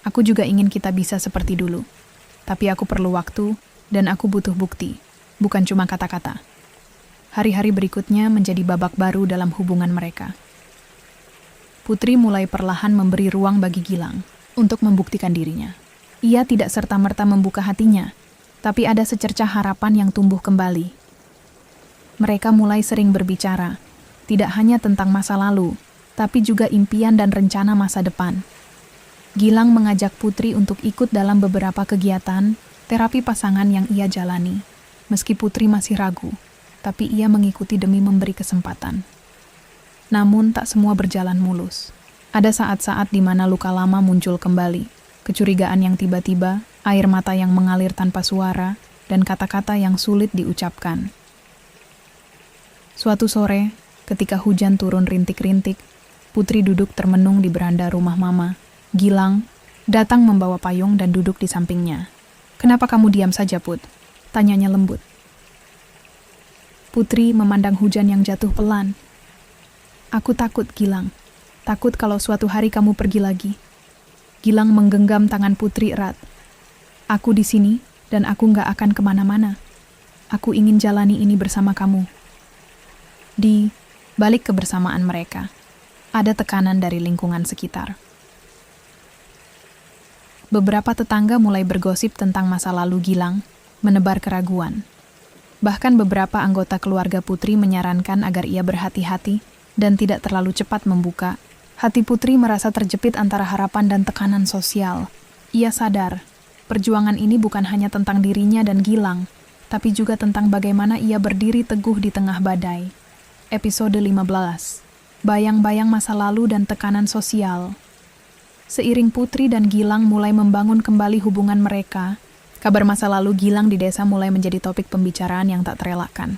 Aku juga ingin kita bisa seperti dulu. Tapi aku perlu waktu, dan aku butuh bukti, bukan cuma kata-kata. Hari-hari berikutnya menjadi babak baru dalam hubungan mereka. Putri mulai perlahan memberi ruang bagi Gilang untuk membuktikan dirinya. Ia tidak serta-merta membuka hatinya, tapi ada secercah harapan yang tumbuh kembali. Mereka mulai sering berbicara, tidak hanya tentang masa lalu, tapi juga impian dan rencana masa depan. Gilang mengajak Putri untuk ikut dalam beberapa kegiatan terapi pasangan yang ia jalani. Meski Putri masih ragu, tapi ia mengikuti demi memberi kesempatan. Namun tak semua berjalan mulus. Ada saat-saat di mana luka lama muncul kembali, kecurigaan yang tiba-tiba, air mata yang mengalir tanpa suara, dan kata-kata yang sulit diucapkan. Suatu sore, ketika hujan turun rintik-rintik, Putri duduk termenung di beranda rumah Mama. Gilang datang membawa payung dan duduk di sampingnya. "Kenapa kamu diam saja, Put?" tanyanya lembut. Putri memandang hujan yang jatuh pelan. "Aku takut, Gilang. Takut kalau suatu hari kamu pergi lagi." Gilang menggenggam tangan Putri erat. "Aku di sini dan aku nggak akan kemana-mana. Aku ingin jalani ini bersama kamu." Di balik kebersamaan mereka, ada tekanan dari lingkungan sekitar. Beberapa tetangga mulai bergosip tentang masa lalu Gilang, menebar keraguan. Bahkan beberapa anggota keluarga Putri menyarankan agar ia berhati-hati dan tidak terlalu cepat membuka. Hati Putri merasa terjepit antara harapan dan tekanan sosial. Ia sadar, perjuangan ini bukan hanya tentang dirinya dan Gilang, tapi juga tentang bagaimana ia berdiri teguh di tengah badai. Episode 15. Bayang-bayang masa lalu dan tekanan sosial. Seiring Putri dan Gilang mulai membangun kembali hubungan mereka, kabar masa lalu Gilang di desa mulai menjadi topik pembicaraan yang tak terelakkan.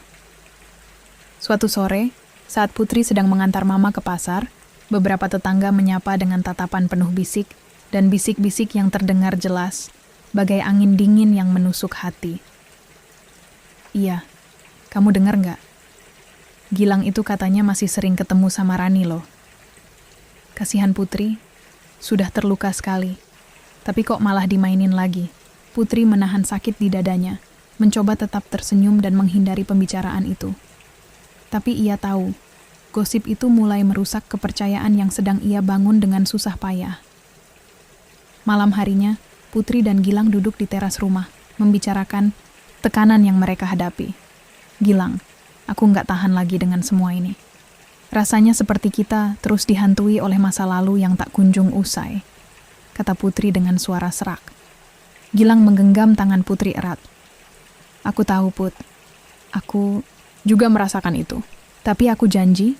Suatu sore, saat Putri sedang mengantar Mama ke pasar, beberapa tetangga menyapa dengan tatapan penuh bisik dan bisik-bisik yang terdengar jelas, bagai angin dingin yang menusuk hati. "Iya, kamu dengar nggak? Gilang itu katanya masih sering ketemu sama Rani loh." Kasihan Putri, sudah terluka sekali. Tapi kok malah dimainin lagi? Putri menahan sakit di dadanya, mencoba tetap tersenyum dan menghindari pembicaraan itu. Tapi ia tahu, gosip itu mulai merusak kepercayaan yang sedang ia bangun dengan susah payah. Malam harinya, Putri dan Gilang duduk di teras rumah, membicarakan tekanan yang mereka hadapi. "Gilang, aku nggak tahan lagi dengan semua ini. Rasanya seperti kita terus dihantui oleh masa lalu yang tak kunjung usai," kata Putri dengan suara serak. Gilang menggenggam tangan Putri erat. "Aku tahu, Put. Aku juga merasakan itu. Tapi aku janji,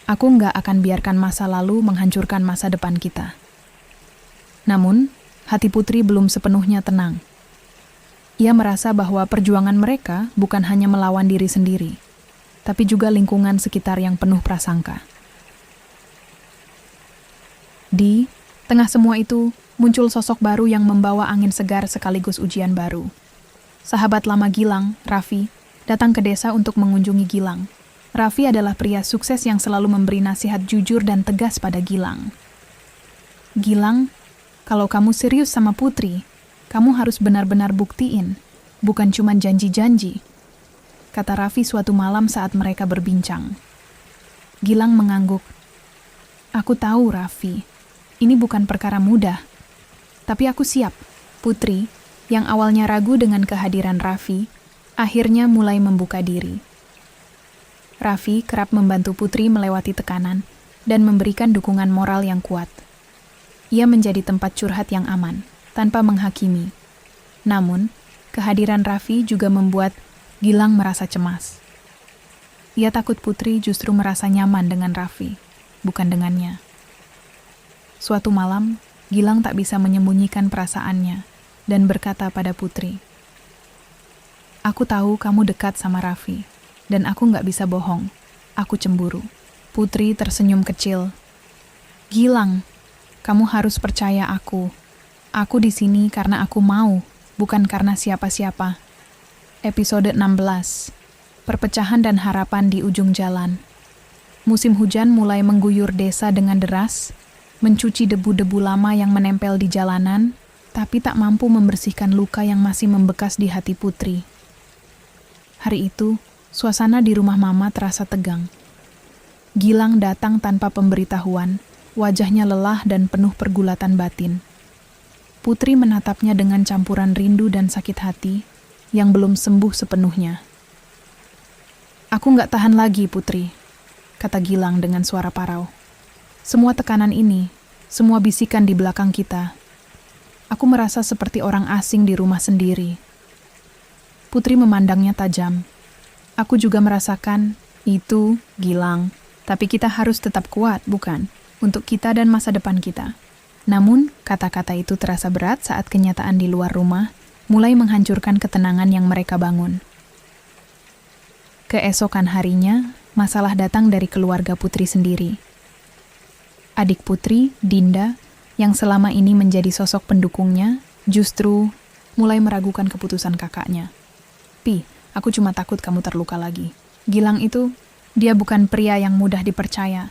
aku nggak akan biarkan masa lalu menghancurkan masa depan kita." Namun, hati Putri belum sepenuhnya tenang. Ia merasa bahwa perjuangan mereka bukan hanya melawan diri sendiri, tapi juga lingkungan sekitar yang penuh prasangka. Di tengah semua itu, muncul sosok baru yang membawa angin segar sekaligus ujian baru. Sahabat lama Gilang, Raffi, datang ke desa untuk mengunjungi Gilang. Raffi adalah pria sukses yang selalu memberi nasihat jujur dan tegas pada Gilang. "Gilang, kalau kamu serius sama Putri, kamu harus benar-benar buktiin, bukan cuma janji-janji," kata Raffi suatu malam saat mereka berbincang. Gilang mengangguk. "Aku tahu, Raffi. Ini bukan perkara mudah. Tapi aku siap." Putri, yang awalnya ragu dengan kehadiran Raffi, akhirnya mulai membuka diri. Raffi kerap membantu Putri melewati tekanan dan memberikan dukungan moral yang kuat. Ia menjadi tempat curhat yang aman, tanpa menghakimi. Namun, kehadiran Raffi juga membuat Gilang merasa cemas. Ia takut Putri justru merasa nyaman dengan Raffi, bukan dengannya. Suatu malam, Gilang tak bisa menyembunyikan perasaannya dan berkata pada Putri, "Aku tahu kamu dekat sama Raffi, dan aku nggak bisa bohong. Aku cemburu." Putri tersenyum kecil. "Gilang, kamu harus percaya aku. Aku di sini karena aku mau, bukan karena siapa-siapa." Episode 16. Perpecahan dan harapan di ujung jalan. Musim hujan mulai mengguyur desa dengan deras, mencuci debu-debu lama yang menempel di jalanan, tapi tak mampu membersihkan luka yang masih membekas di hati Putri. Hari itu, suasana di rumah Mama terasa tegang. Gilang datang tanpa pemberitahuan, wajahnya lelah dan penuh pergulatan batin. Putri menatapnya dengan campuran rindu dan sakit hati yang belum sembuh sepenuhnya. "Aku nggak tahan lagi, Putri," kata Gilang dengan suara parau. "Semua tekanan ini, semua bisikan di belakang kita. Aku merasa seperti orang asing di rumah sendiri." Putri memandangnya tajam. "Aku juga merasakan itu, Gilang. Tapi kita harus tetap kuat, bukan? Untuk kita dan masa depan kita." Namun, kata-kata itu terasa berat saat kenyataan di luar rumah mulai menghancurkan ketenangan yang mereka bangun. Keesokan harinya, masalah datang dari keluarga Putri sendiri. Adik Putri, Dinda, yang selama ini menjadi sosok pendukungnya, justru mulai meragukan keputusan kakaknya. "Pi, aku cuma takut kamu terluka lagi. Gilang itu, dia bukan pria yang mudah dipercaya,"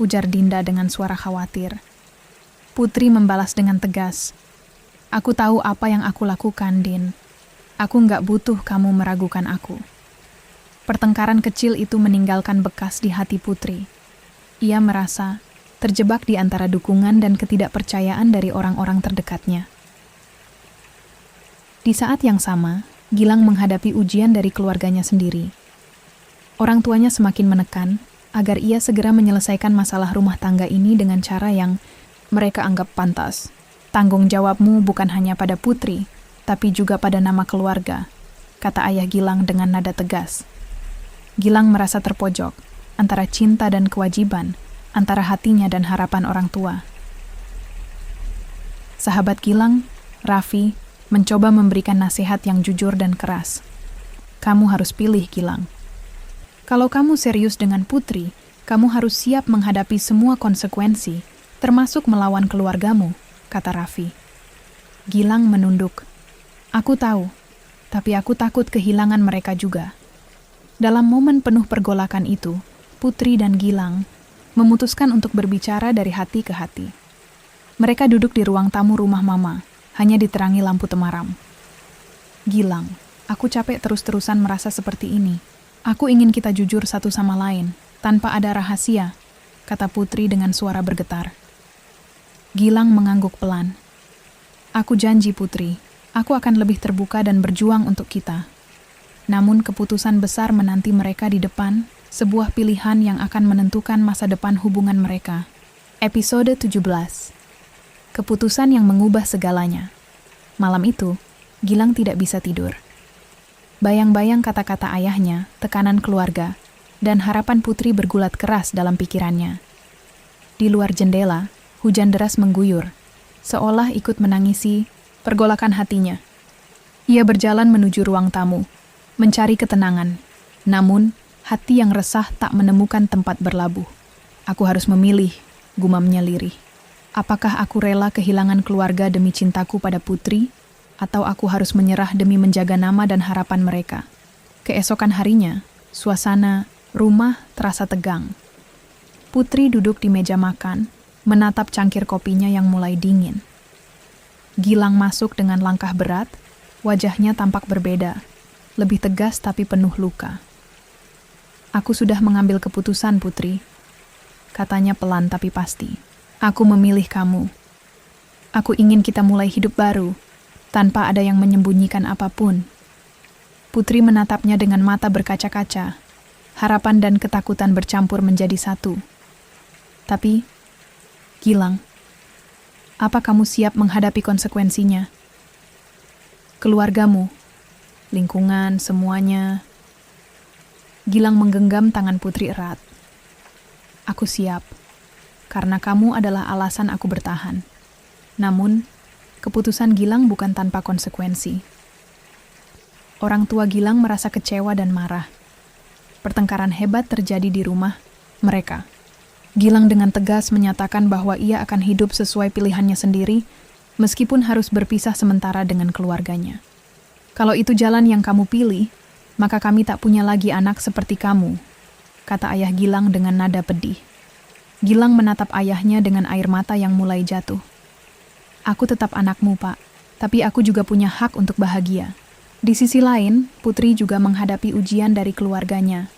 ujar Dinda dengan suara khawatir. Putri membalas dengan tegas, "Aku tahu apa yang aku lakukan, Din. Aku nggak butuh kamu meragukan aku." Pertengkaran kecil itu meninggalkan bekas di hati Putri. Ia merasa terjebak di antara dukungan dan ketidakpercayaan dari orang-orang terdekatnya. Di saat yang sama, Gilang menghadapi ujian dari keluarganya sendiri. Orang tuanya semakin menekan agar ia segera menyelesaikan masalah rumah tangga ini dengan cara yang mereka anggap pantas. "Tanggung jawabmu bukan hanya pada Putri, tapi juga pada nama keluarga," kata ayah Gilang dengan nada tegas. Gilang merasa terpojok antara cinta dan kewajiban, antara hatinya dan harapan orang tua. Sahabat Gilang, Raffi, mencoba memberikan nasihat yang jujur dan keras. "Kamu harus pilih, Gilang. Kalau kamu serius dengan Putri, kamu harus siap menghadapi semua konsekuensi, termasuk melawan keluargamu," kata Raffi. Gilang menunduk. "Aku tahu, tapi aku takut kehilangan mereka juga." Dalam momen penuh pergolakan itu, Putri dan Gilang memutuskan untuk berbicara dari hati ke hati. Mereka duduk di ruang tamu rumah Mama, hanya diterangi lampu temaram. "Gilang, aku capek terus-terusan merasa seperti ini. Aku ingin kita jujur satu sama lain, tanpa ada rahasia," kata Putri dengan suara bergetar. Gilang mengangguk pelan. "Aku janji, Putri, aku akan lebih terbuka dan berjuang untuk kita." Namun keputusan besar menanti mereka di depan, sebuah pilihan yang akan menentukan masa depan hubungan mereka. Episode 17. Keputusan yang mengubah segalanya. Malam itu, Gilang tidak bisa tidur. Bayang-bayang kata-kata ayahnya, tekanan keluarga, dan harapan Putri bergulat keras dalam pikirannya. Di luar jendela, hujan deras mengguyur, seolah ikut menangisi pergolakan hatinya. Ia berjalan menuju ruang tamu, mencari ketenangan. Namun, hati yang resah tak menemukan tempat berlabuh. "Aku harus memilih," gumamnya lirih. "Apakah aku rela kehilangan keluarga demi cintaku pada Putri, atau aku harus menyerah demi menjaga nama dan harapan mereka?" Keesokan harinya, suasana rumah terasa tegang. Putri duduk di meja makan, menatap cangkir kopinya yang mulai dingin. Gilang masuk dengan langkah berat, wajahnya tampak berbeda, lebih tegas tapi penuh luka. "Aku sudah mengambil keputusan, Putri," katanya pelan tapi pasti. "Aku memilih kamu. Aku ingin kita mulai hidup baru, tanpa ada yang menyembunyikan apapun." Putri menatapnya dengan mata berkaca-kaca, harapan dan ketakutan bercampur menjadi satu. "Tapi, Gilang, apa kamu siap menghadapi konsekuensinya? Keluargamu, lingkungan, semuanya." Gilang menggenggam tangan Putri erat. "Aku siap, karena kamu adalah alasan aku bertahan." Namun, keputusan Gilang bukan tanpa konsekuensi. Orang tua Gilang merasa kecewa dan marah. Pertengkaran hebat terjadi di rumah mereka. Gilang dengan tegas menyatakan bahwa ia akan hidup sesuai pilihannya sendiri, meskipun harus berpisah sementara dengan keluarganya. "Kalau itu jalan yang kamu pilih, maka kami tak punya lagi anak seperti kamu," kata ayah Gilang dengan nada pedih. Gilang menatap ayahnya dengan air mata yang mulai jatuh. Aku tetap anakmu, Pak, tapi aku juga punya hak untuk bahagia. Di sisi lain, Putri juga menghadapi ujian dari keluarganya.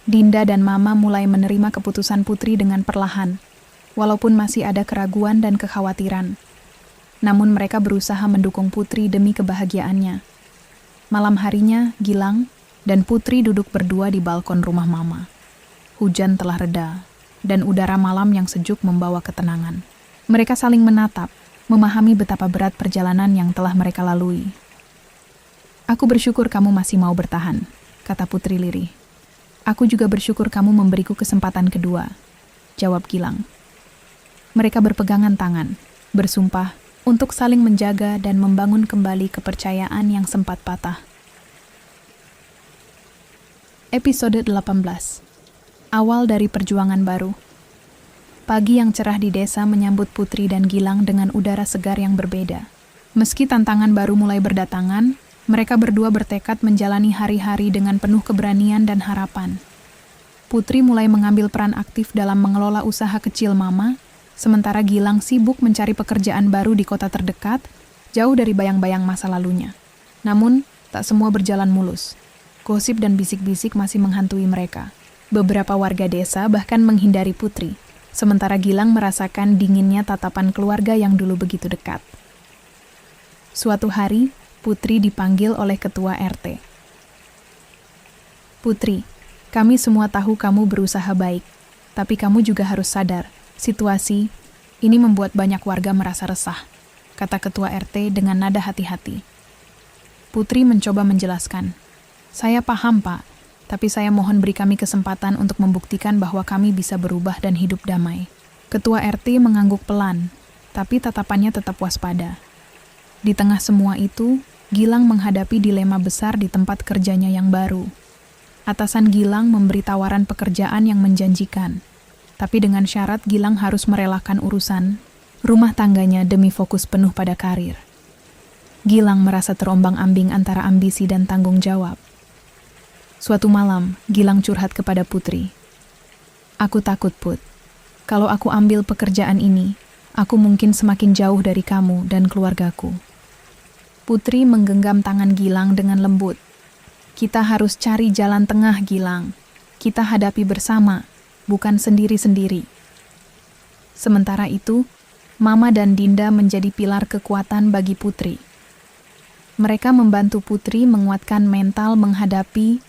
Dinda dan Mama mulai menerima keputusan Putri dengan perlahan, walaupun masih ada keraguan dan kekhawatiran. Namun mereka berusaha mendukung Putri demi kebahagiaannya. Malam harinya, Gilang dan Putri duduk berdua di balkon rumah Mama. Hujan telah reda, dan udara malam yang sejuk membawa ketenangan. Mereka saling menatap, memahami betapa berat perjalanan yang telah mereka lalui. Aku bersyukur kamu masih mau bertahan, kata Putri lirih. Aku juga bersyukur kamu memberiku kesempatan kedua, jawab Gilang. Mereka berpegangan tangan, bersumpah untuk saling menjaga dan membangun kembali kepercayaan yang sempat patah. Episode 18. Awal dari perjuangan baru. Pagi yang cerah di desa menyambut Putri dan Gilang dengan udara segar yang berbeda. Meski tantangan baru mulai berdatangan, mereka berdua bertekad menjalani hari-hari dengan penuh keberanian dan harapan. Putri mulai mengambil peran aktif dalam mengelola usaha kecil Mama, sementara Gilang sibuk mencari pekerjaan baru di kota terdekat, jauh dari bayang-bayang masa lalunya. Namun, tak semua berjalan mulus. Gosip dan bisik-bisik masih menghantui mereka. Beberapa warga desa bahkan menghindari Putri, sementara Gilang merasakan dinginnya tatapan keluarga yang dulu begitu dekat. Suatu hari, Putri dipanggil oleh ketua RT. Putri, kami semua tahu kamu berusaha baik, tapi kamu juga harus sadar, situasi ini membuat banyak warga merasa resah, kata ketua RT dengan nada hati-hati. Putri mencoba menjelaskan, saya paham, Pak, tapi saya mohon beri kami kesempatan untuk membuktikan bahwa kami bisa berubah dan hidup damai. Ketua RT mengangguk pelan, tapi tatapannya tetap waspada. Di tengah semua itu, Gilang menghadapi dilema besar di tempat kerjanya yang baru. Atasan Gilang memberi tawaran pekerjaan yang menjanjikan, tapi dengan syarat Gilang harus merelakan urusan rumah tangganya demi fokus penuh pada karir. Gilang merasa terombang-ambing antara ambisi dan tanggung jawab. Suatu malam, Gilang curhat kepada Putri. Aku takut, Put. Kalau aku ambil pekerjaan ini, aku mungkin semakin jauh dari kamu dan keluargaku. Putri menggenggam tangan Gilang dengan lembut. Kita harus cari jalan tengah, Gilang. Kita hadapi bersama, bukan sendiri-sendiri. Sementara itu, Mama dan Dinda menjadi pilar kekuatan bagi Putri. Mereka membantu Putri menguatkan mental menghadapi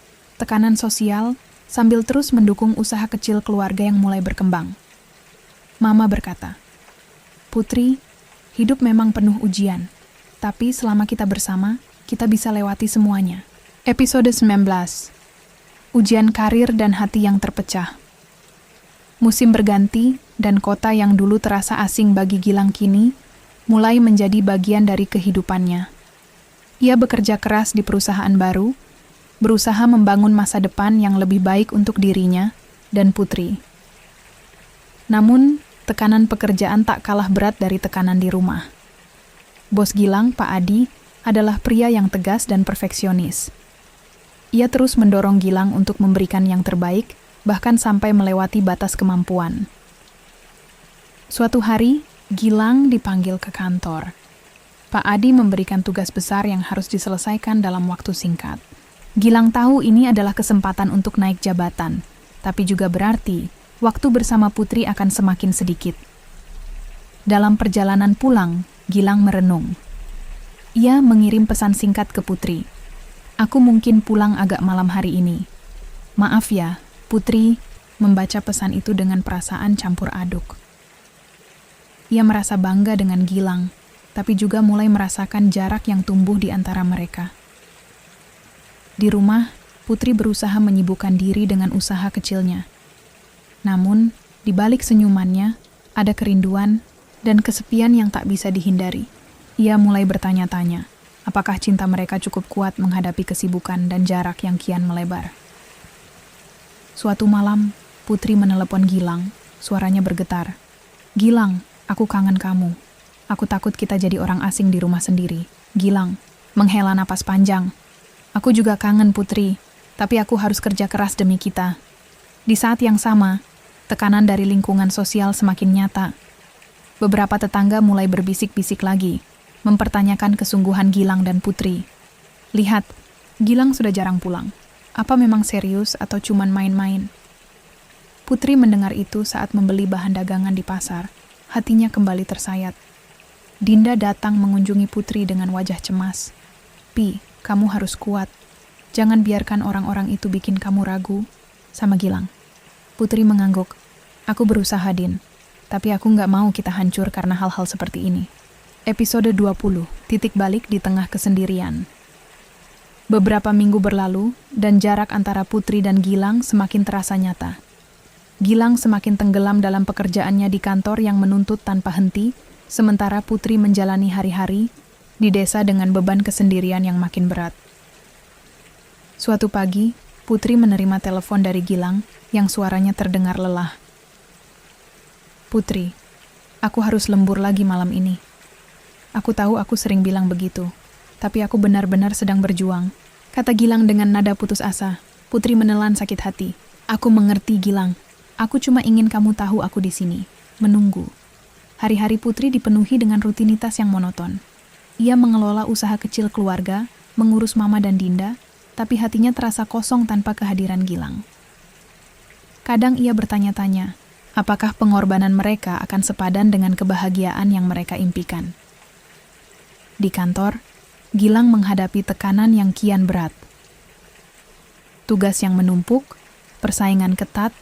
tekanan sosial sambil terus mendukung usaha kecil keluarga yang mulai berkembang. Mama berkata, Putri, hidup memang penuh ujian. Tapi selama kita bersama, kita bisa lewati semuanya. Episode 19. Ujian karir dan hati yang terpecah. Musim berganti, dan kota yang dulu terasa asing bagi Gilang kini, mulai menjadi bagian dari kehidupannya. Ia bekerja keras di perusahaan baru, berusaha membangun masa depan yang lebih baik untuk dirinya dan Putri. Namun, tekanan pekerjaan tak kalah berat dari tekanan di rumah. Bos Gilang, Pak Adi, adalah pria yang tegas dan perfeksionis. Ia terus mendorong Gilang untuk memberikan yang terbaik, bahkan sampai melewati batas kemampuan. Suatu hari, Gilang dipanggil ke kantor. Pak Adi memberikan tugas besar yang harus diselesaikan dalam waktu singkat. Gilang tahu ini adalah kesempatan untuk naik jabatan, tapi juga berarti waktu bersama Putri akan semakin sedikit. Dalam perjalanan pulang, Gilang merenung. Ia mengirim pesan singkat ke Putri. Aku mungkin pulang agak malam hari ini. Maaf ya, Putri membaca pesan itu dengan perasaan campur aduk. Ia merasa bangga dengan Gilang, tapi juga mulai merasakan jarak yang tumbuh di antara mereka. Di rumah, Putri berusaha menyibukkan diri dengan usaha kecilnya. Namun, di balik senyumannya, ada kerinduan dan kesepian yang tak bisa dihindari. Ia mulai bertanya-tanya, apakah cinta mereka cukup kuat menghadapi kesibukan dan jarak yang kian melebar. Suatu malam, Putri menelepon Gilang, suaranya bergetar. Gilang, aku kangen kamu. Aku takut kita jadi orang asing di rumah sendiri. Gilang, menghela napas panjang. Aku juga kangen Putri, tapi aku harus kerja keras demi kita. Di saat yang sama, Tekanan dari lingkungan sosial semakin nyata. Beberapa tetangga mulai berbisik-bisik lagi, mempertanyakan kesungguhan Gilang dan Putri. Lihat, Gilang sudah jarang pulang. Apa memang serius atau cuman main-main? Putri mendengar itu saat membeli bahan dagangan di pasar. Hatinya kembali tersayat. Dinda datang mengunjungi Putri dengan wajah cemas. "Pi, kamu harus kuat. Jangan biarkan orang-orang itu bikin kamu ragu sama Gilang." Putri mengangguk. "Aku berusaha, Din. Tapi aku nggak mau kita hancur karena hal-hal seperti ini." Episode 20, titik balik di tengah kesendirian. Beberapa minggu berlalu, dan jarak antara Putri dan Gilang semakin terasa nyata. Gilang semakin tenggelam dalam pekerjaannya di kantor yang menuntut tanpa henti, sementara Putri menjalani hari-hari di desa dengan beban kesendirian yang makin berat. Suatu pagi, Putri menerima telepon dari Gilang yang suaranya terdengar lelah. "Putri, aku harus lembur lagi malam ini. Aku tahu aku sering bilang begitu, tapi aku benar-benar sedang berjuang," kata Gilang dengan nada putus asa. Putri menelan sakit hati. "Aku mengerti, Gilang. Aku cuma ingin kamu tahu aku di sini, menunggu." Hari-hari Putri dipenuhi dengan rutinitas yang monoton. Ia mengelola usaha kecil keluarga, mengurus Mama dan Dinda, tapi hatinya terasa kosong tanpa kehadiran Gilang. Kadang ia bertanya-tanya, apakah pengorbanan mereka akan sepadan dengan kebahagiaan yang mereka impikan. Di kantor, Gilang menghadapi tekanan yang kian berat. Tugas yang menumpuk, persaingan ketat,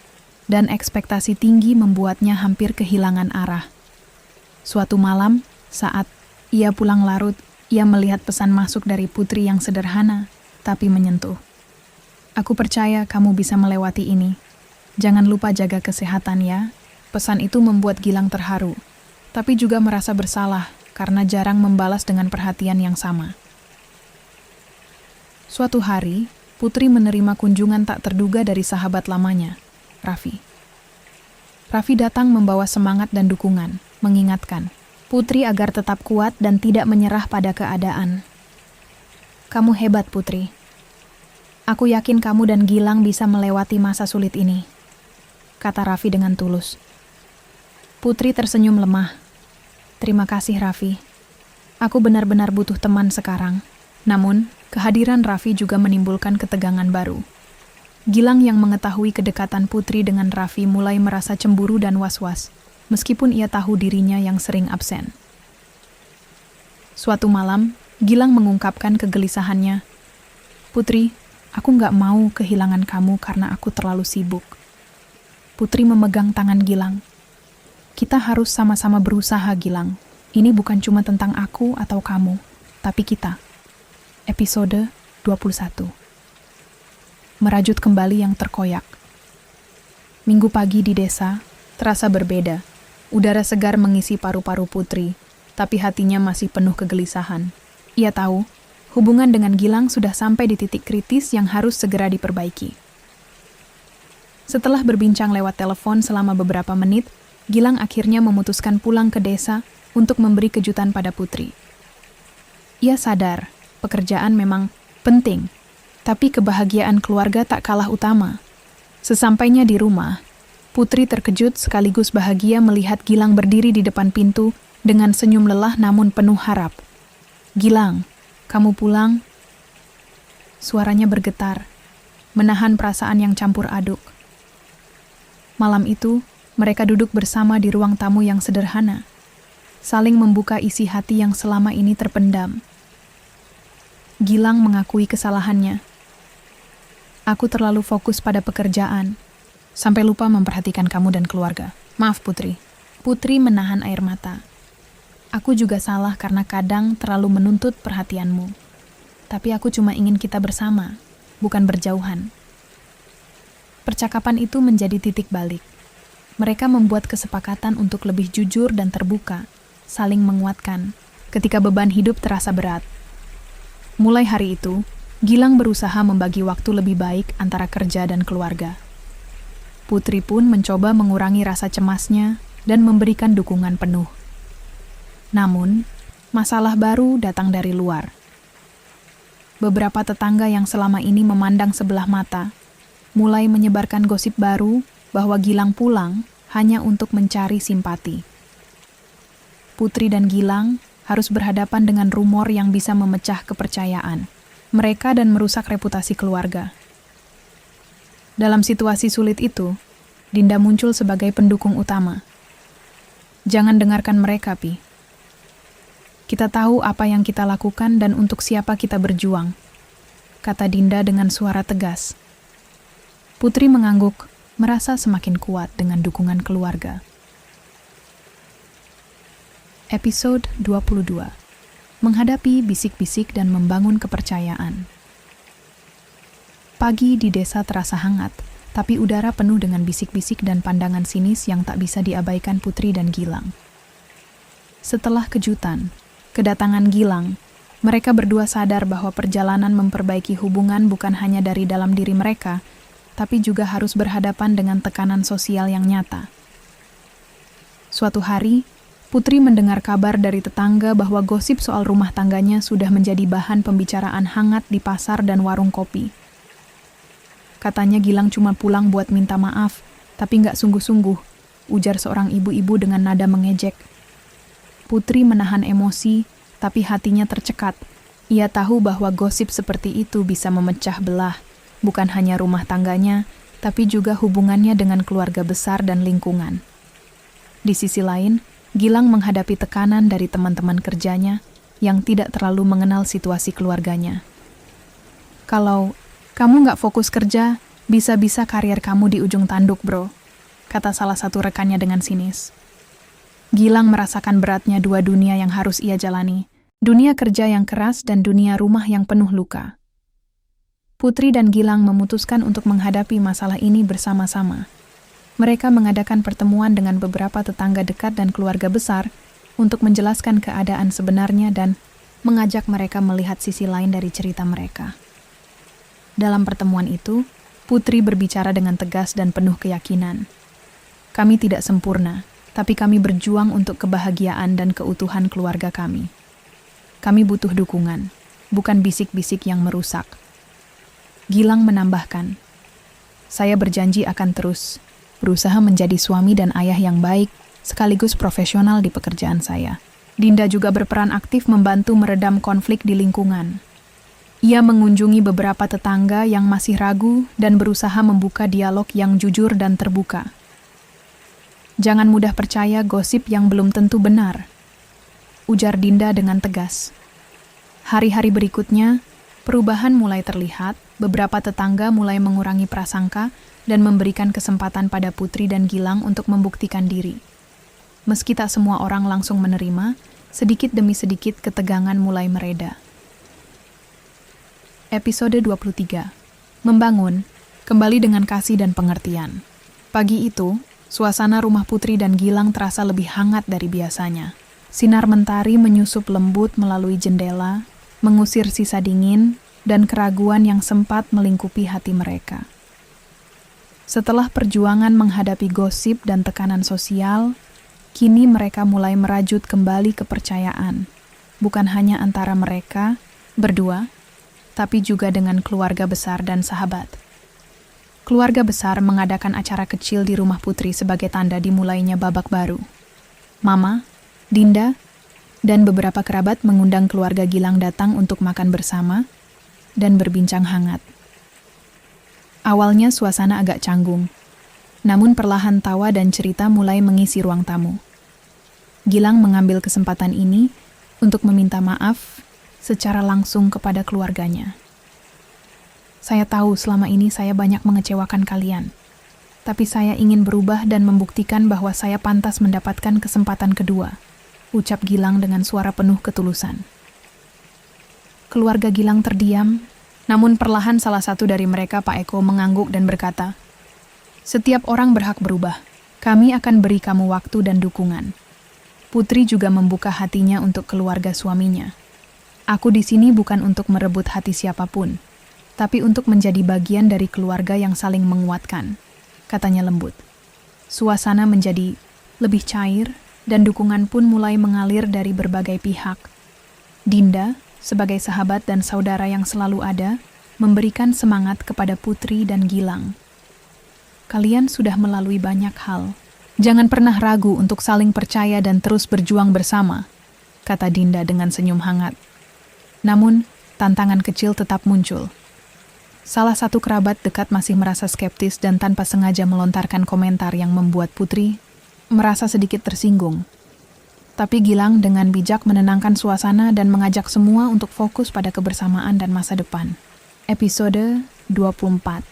dan ekspektasi tinggi membuatnya hampir kehilangan arah. Suatu malam, saat ia pulang larut, ia melihat pesan masuk dari Putri yang sederhana, tapi menyentuh. "Aku percaya kamu bisa melewati ini. Jangan lupa jaga kesehatan ya." Pesan itu membuat Gilang terharu, tapi juga merasa bersalah karena jarang membalas dengan perhatian yang sama. Suatu hari, Putri menerima kunjungan tak terduga dari sahabat lamanya, Raffi. Raffi datang membawa semangat dan dukungan, mengingatkan Putri agar tetap kuat dan tidak menyerah pada keadaan. "Kamu hebat, Putri. Aku yakin kamu dan Gilang bisa melewati masa sulit ini," kata Raffi dengan tulus. Putri tersenyum lemah. "Terima kasih, Raffi. Aku benar-benar butuh teman sekarang." Namun, kehadiran Raffi juga menimbulkan ketegangan baru. Gilang yang mengetahui kedekatan Putri dengan Raffi mulai merasa cemburu dan was-was, meskipun ia tahu dirinya yang sering absen. Suatu malam, Gilang mengungkapkan kegelisahannya. "Putri, aku nggak mau kehilangan kamu karena aku terlalu sibuk." Putri memegang tangan Gilang. "Kita harus sama-sama berusaha, Gilang. Ini bukan cuma tentang aku atau kamu, tapi kita." Episode 21. Merajut kembali yang terkoyak. Minggu pagi di desa terasa berbeda. Udara segar mengisi paru-paru Putri, tapi hatinya masih penuh kegelisahan. Ia tahu, hubungan dengan Gilang sudah sampai di titik kritis yang harus segera diperbaiki. Setelah berbincang lewat telepon selama beberapa menit, Gilang akhirnya memutuskan pulang ke desa untuk memberi kejutan pada Putri. Ia sadar, pekerjaan memang penting, tapi kebahagiaan keluarga tak kalah utama. Sesampainya di rumah, Putri terkejut sekaligus bahagia melihat Gilang berdiri di depan pintu dengan senyum lelah namun penuh harap. "Gilang, kamu pulang?" Suaranya bergetar, menahan perasaan yang campur aduk. Malam itu, mereka duduk bersama di ruang tamu yang sederhana, saling membuka isi hati yang selama ini terpendam. Gilang mengakui kesalahannya. "Aku terlalu fokus pada pekerjaan, sampai lupa memperhatikan kamu dan keluarga. Maaf, Putri." Putri menahan air mata. "Aku juga salah karena kadang terlalu menuntut perhatianmu. Tapi aku cuma ingin kita bersama, bukan berjauhan." Percakapan itu menjadi titik balik. Mereka membuat kesepakatan untuk lebih jujur dan terbuka, saling menguatkan ketika beban hidup terasa berat. Mulai hari itu, Gilang berusaha membagi waktu lebih baik antara kerja dan keluarga. Putri pun mencoba mengurangi rasa cemasnya dan memberikan dukungan penuh. Namun, masalah baru datang dari luar. Beberapa tetangga yang selama ini memandang sebelah mata, mulai menyebarkan gosip baru bahwa Gilang pulang hanya untuk mencari simpati. Putri dan Gilang harus berhadapan dengan rumor yang bisa memecah kepercayaan mereka dan merusak reputasi keluarga. Dalam situasi sulit itu, Dinda muncul sebagai pendukung utama. Jangan dengarkan mereka, Pi. Kita tahu apa yang kita lakukan dan untuk siapa kita berjuang, kata Dinda dengan suara tegas. Putri mengangguk, merasa semakin kuat dengan dukungan keluarga. Episode 22. Menghadapi bisik-bisik dan membangun kepercayaan. Pagi di desa terasa hangat, tapi udara penuh dengan bisik-bisik dan pandangan sinis yang tak bisa diabaikan Putri dan Gilang. Setelah kejutan, kedatangan Gilang, mereka berdua sadar bahwa perjalanan memperbaiki hubungan bukan hanya dari dalam diri mereka, tapi juga harus berhadapan dengan tekanan sosial yang nyata. Suatu hari, Putri mendengar kabar dari tetangga bahwa gosip soal rumah tangganya sudah menjadi bahan pembicaraan hangat di pasar dan warung kopi. Katanya Gilang cuma pulang buat minta maaf, tapi nggak sungguh-sungguh, ujar seorang ibu-ibu dengan nada mengejek. Putri menahan emosi, tapi hatinya tercekat. Ia tahu bahwa gosip seperti itu bisa memecah belah, bukan hanya rumah tangganya, tapi juga hubungannya dengan keluarga besar dan lingkungan. Di sisi lain, Gilang menghadapi tekanan dari teman-teman kerjanya yang tidak terlalu mengenal situasi keluarganya. Kalau kamu nggak fokus kerja, bisa-bisa karier kamu di ujung tanduk, bro, kata salah satu rekannya dengan sinis. Gilang merasakan beratnya dua dunia yang harus ia jalani, dunia kerja yang keras dan dunia rumah yang penuh luka. Putri dan Gilang memutuskan untuk menghadapi masalah ini bersama-sama. Mereka mengadakan pertemuan dengan beberapa tetangga dekat dan keluarga besar untuk menjelaskan keadaan sebenarnya dan mengajak mereka melihat sisi lain dari cerita mereka. Dalam pertemuan itu, Putri berbicara dengan tegas dan penuh keyakinan. Kami tidak sempurna, tapi kami berjuang untuk kebahagiaan dan keutuhan keluarga kami. Kami butuh dukungan, bukan bisik-bisik yang merusak. Gilang menambahkan, saya berjanji akan terus berusaha menjadi suami dan ayah yang baik, sekaligus profesional di pekerjaan saya. Dinda juga berperan aktif membantu meredam konflik di lingkungan. Ia mengunjungi beberapa tetangga yang masih ragu dan berusaha membuka dialog yang jujur dan terbuka. Jangan mudah percaya gosip yang belum tentu benar, ujar Dinda dengan tegas. Hari-hari berikutnya, perubahan mulai terlihat, beberapa tetangga mulai mengurangi prasangka dan memberikan kesempatan pada Putri dan Gilang untuk membuktikan diri. Meski tak semua orang langsung menerima, sedikit demi sedikit ketegangan mulai mereda. Episode 23. Membangun, kembali dengan kasih dan pengertian. Pagi itu, suasana rumah Putri dan Gilang terasa lebih hangat dari biasanya. Sinar mentari menyusup lembut melalui jendela, mengusir sisa dingin dan keraguan yang sempat melingkupi hati mereka. Setelah perjuangan menghadapi gosip dan tekanan sosial, kini mereka mulai merajut kembali kepercayaan, bukan hanya antara mereka berdua, tapi juga dengan keluarga besar dan sahabat. Keluarga besar mengadakan acara kecil di rumah Putri sebagai tanda dimulainya babak baru. Mama, Dinda, dan beberapa kerabat mengundang keluarga Gilang datang untuk makan bersama dan berbincang hangat. Awalnya suasana agak canggung, namun perlahan tawa dan cerita mulai mengisi ruang tamu. Gilang mengambil kesempatan ini untuk meminta maaf secara langsung kepada keluarganya. Saya tahu selama ini saya banyak mengecewakan kalian, tapi saya ingin berubah dan membuktikan bahwa saya pantas mendapatkan kesempatan kedua, ucap Gilang dengan suara penuh ketulusan. Keluarga Gilang terdiam, namun perlahan salah satu dari mereka, Pak Eko, mengangguk dan berkata, "Setiap orang berhak berubah. Kami akan beri kamu waktu dan dukungan." Putri juga membuka hatinya untuk keluarga suaminya. Aku di sini bukan untuk merebut hati siapapun, tapi untuk menjadi bagian dari keluarga yang saling menguatkan, katanya lembut. Suasana menjadi lebih cair dan dukungan pun mulai mengalir dari berbagai pihak. Dinda, sebagai sahabat dan saudara yang selalu ada, memberikan semangat kepada Putri dan Gilang. Kalian sudah melalui banyak hal. Jangan pernah ragu untuk saling percaya dan terus berjuang bersama, kata Dinda dengan senyum hangat. Namun, tantangan kecil tetap muncul. Salah satu kerabat dekat masih merasa skeptis dan tanpa sengaja melontarkan komentar yang membuat Putri merasa sedikit tersinggung. Tapi Gilang dengan bijak menenangkan suasana dan mengajak semua untuk fokus pada kebersamaan dan masa depan. Episode 24.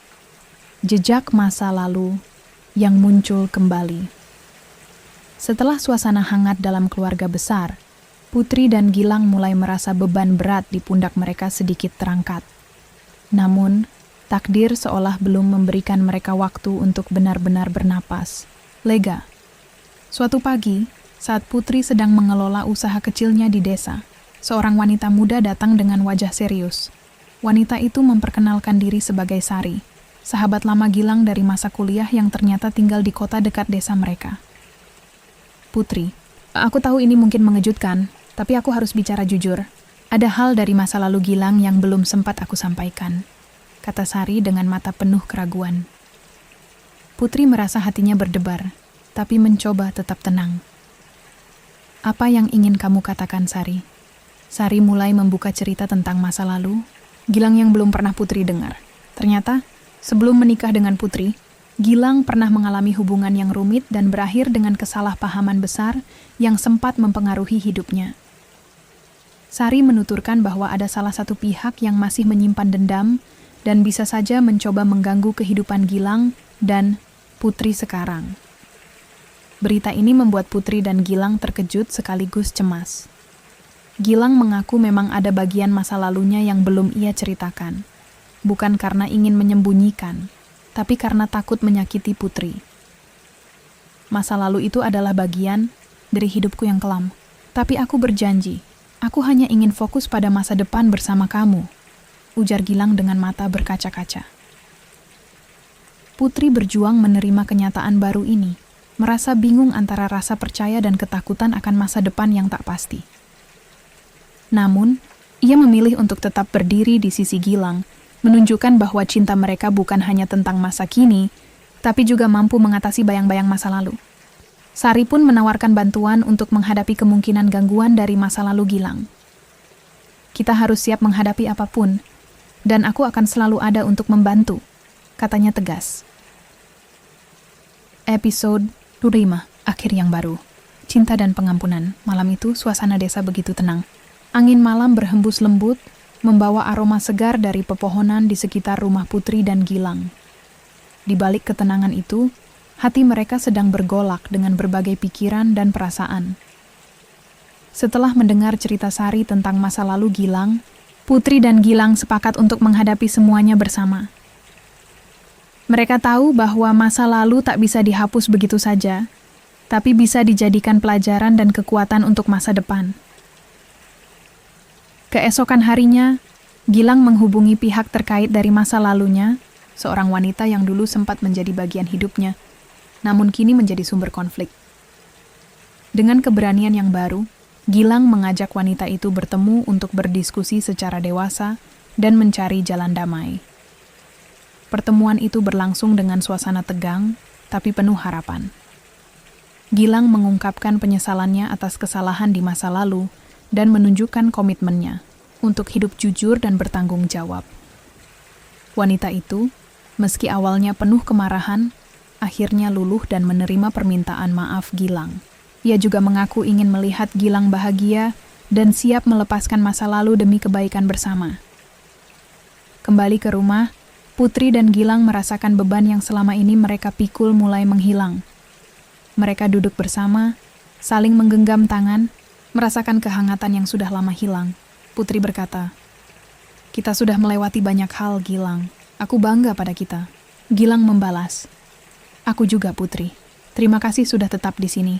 Jejak masa lalu yang muncul kembali. Setelah suasana hangat dalam keluarga besar, Putri dan Gilang mulai merasa beban berat di pundak mereka sedikit terangkat. Namun, takdir seolah belum memberikan mereka waktu untuk benar-benar bernapas, lega. Suatu pagi, saat Putri sedang mengelola usaha kecilnya di desa, seorang wanita muda datang dengan wajah serius. Wanita itu memperkenalkan diri sebagai Sari, sahabat lama Gilang dari masa kuliah yang ternyata tinggal di kota dekat desa mereka. Putri, aku tahu ini mungkin mengejutkan, tapi aku harus bicara jujur. Ada hal dari masa lalu Gilang yang belum sempat aku sampaikan, kata Sari dengan mata penuh keraguan. Putri merasa hatinya berdebar, tapi mencoba tetap tenang. Apa yang ingin kamu katakan, Sari? Sari mulai membuka cerita tentang masa lalu, Gilang yang belum pernah Putri dengar. Ternyata, sebelum menikah dengan Putri, Gilang pernah mengalami hubungan yang rumit dan berakhir dengan kesalahpahaman besar yang sempat mempengaruhi hidupnya. Sari menuturkan bahwa ada salah satu pihak yang masih menyimpan dendam dan bisa saja mencoba mengganggu kehidupan Gilang dan Putri sekarang. Berita ini membuat Putri dan Gilang terkejut sekaligus cemas. Gilang mengaku memang ada bagian masa lalunya yang belum ia ceritakan, bukan karena ingin menyembunyikan, tapi karena takut menyakiti Putri. Masa lalu itu adalah bagian dari hidupku yang kelam, tapi aku berjanji, aku hanya ingin fokus pada masa depan bersama kamu, ujar Gilang dengan mata berkaca-kaca. Putri berjuang menerima kenyataan baru ini, merasa bingung antara rasa percaya dan ketakutan akan masa depan yang tak pasti. Namun, ia memilih untuk tetap berdiri di sisi Gilang, menunjukkan bahwa cinta mereka bukan hanya tentang masa kini, tapi juga mampu mengatasi bayang-bayang masa lalu. Sari pun menawarkan bantuan untuk menghadapi kemungkinan gangguan dari masa lalu Gilang. Kita harus siap menghadapi apapun, dan aku akan selalu ada untuk membantu, katanya tegas. Episode 5, Akhir yang Baru. Cinta dan pengampunan. Malam itu suasana desa begitu tenang. Angin malam berhembus lembut, membawa aroma segar dari pepohonan di sekitar rumah Putri dan Gilang. Di balik ketenangan itu, hati mereka sedang bergolak dengan berbagai pikiran dan perasaan. Setelah mendengar cerita Sari tentang masa lalu Gilang, Putri dan Gilang sepakat untuk menghadapi semuanya bersama. Mereka tahu bahwa masa lalu tak bisa dihapus begitu saja, tapi bisa dijadikan pelajaran dan kekuatan untuk masa depan. Keesokan harinya, Gilang menghubungi pihak terkait dari masa lalunya, seorang wanita yang dulu sempat menjadi bagian hidupnya, namun kini menjadi sumber konflik. Dengan keberanian yang baru, Gilang mengajak wanita itu bertemu untuk berdiskusi secara dewasa dan mencari jalan damai. Pertemuan itu berlangsung dengan suasana tegang, tapi penuh harapan. Gilang mengungkapkan penyesalannya atas kesalahan di masa lalu dan menunjukkan komitmennya untuk hidup jujur dan bertanggung jawab. Wanita itu, meski awalnya penuh kemarahan, akhirnya luluh dan menerima permintaan maaf Gilang. Ia juga mengaku ingin melihat Gilang bahagia dan siap melepaskan masa lalu demi kebaikan bersama. Kembali ke rumah, Putri dan Gilang merasakan beban yang selama ini mereka pikul mulai menghilang. Mereka duduk bersama, saling menggenggam tangan, merasakan kehangatan yang sudah lama hilang. Putri berkata, "Kita sudah melewati banyak hal, Gilang. Aku bangga pada kita." Gilang membalas, "Aku juga, Putri. Terima kasih sudah tetap di sini."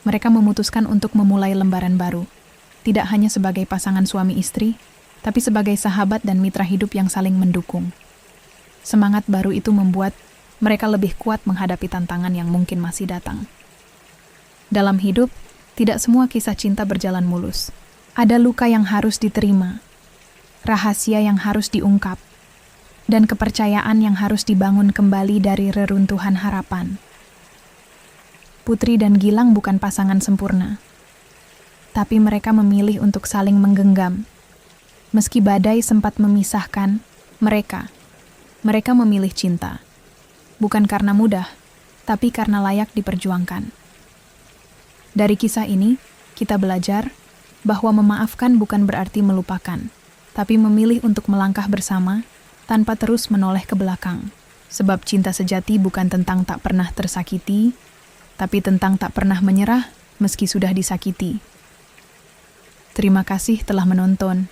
Mereka memutuskan untuk memulai lembaran baru, tidak hanya sebagai pasangan suami istri, tapi sebagai sahabat dan mitra hidup yang saling mendukung. Semangat baru itu membuat mereka lebih kuat menghadapi tantangan yang mungkin masih datang. Dalam hidup, tidak semua kisah cinta berjalan mulus. Ada luka yang harus diterima, rahasia yang harus diungkap, dan kepercayaan yang harus dibangun kembali dari reruntuhan harapan. Putri dan Gilang bukan pasangan sempurna, tapi mereka memilih untuk saling menggenggam. Meski badai sempat memisahkan, mereka memilih cinta. Bukan karena mudah, tapi karena layak diperjuangkan. Dari kisah ini, kita belajar bahwa memaafkan bukan berarti melupakan, tapi memilih untuk melangkah bersama tanpa terus menoleh ke belakang. Sebab cinta sejati bukan tentang tak pernah tersakiti, tapi tentang tak pernah menyerah meski sudah disakiti. Terima kasih telah menonton.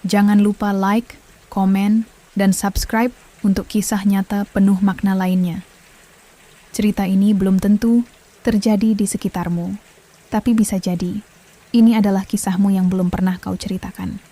Jangan lupa like, komen, dan subscribe untuk kisah nyata penuh makna lainnya. Cerita ini belum tentu terjadi di sekitarmu, tapi bisa jadi ini adalah kisahmu yang belum pernah kau ceritakan.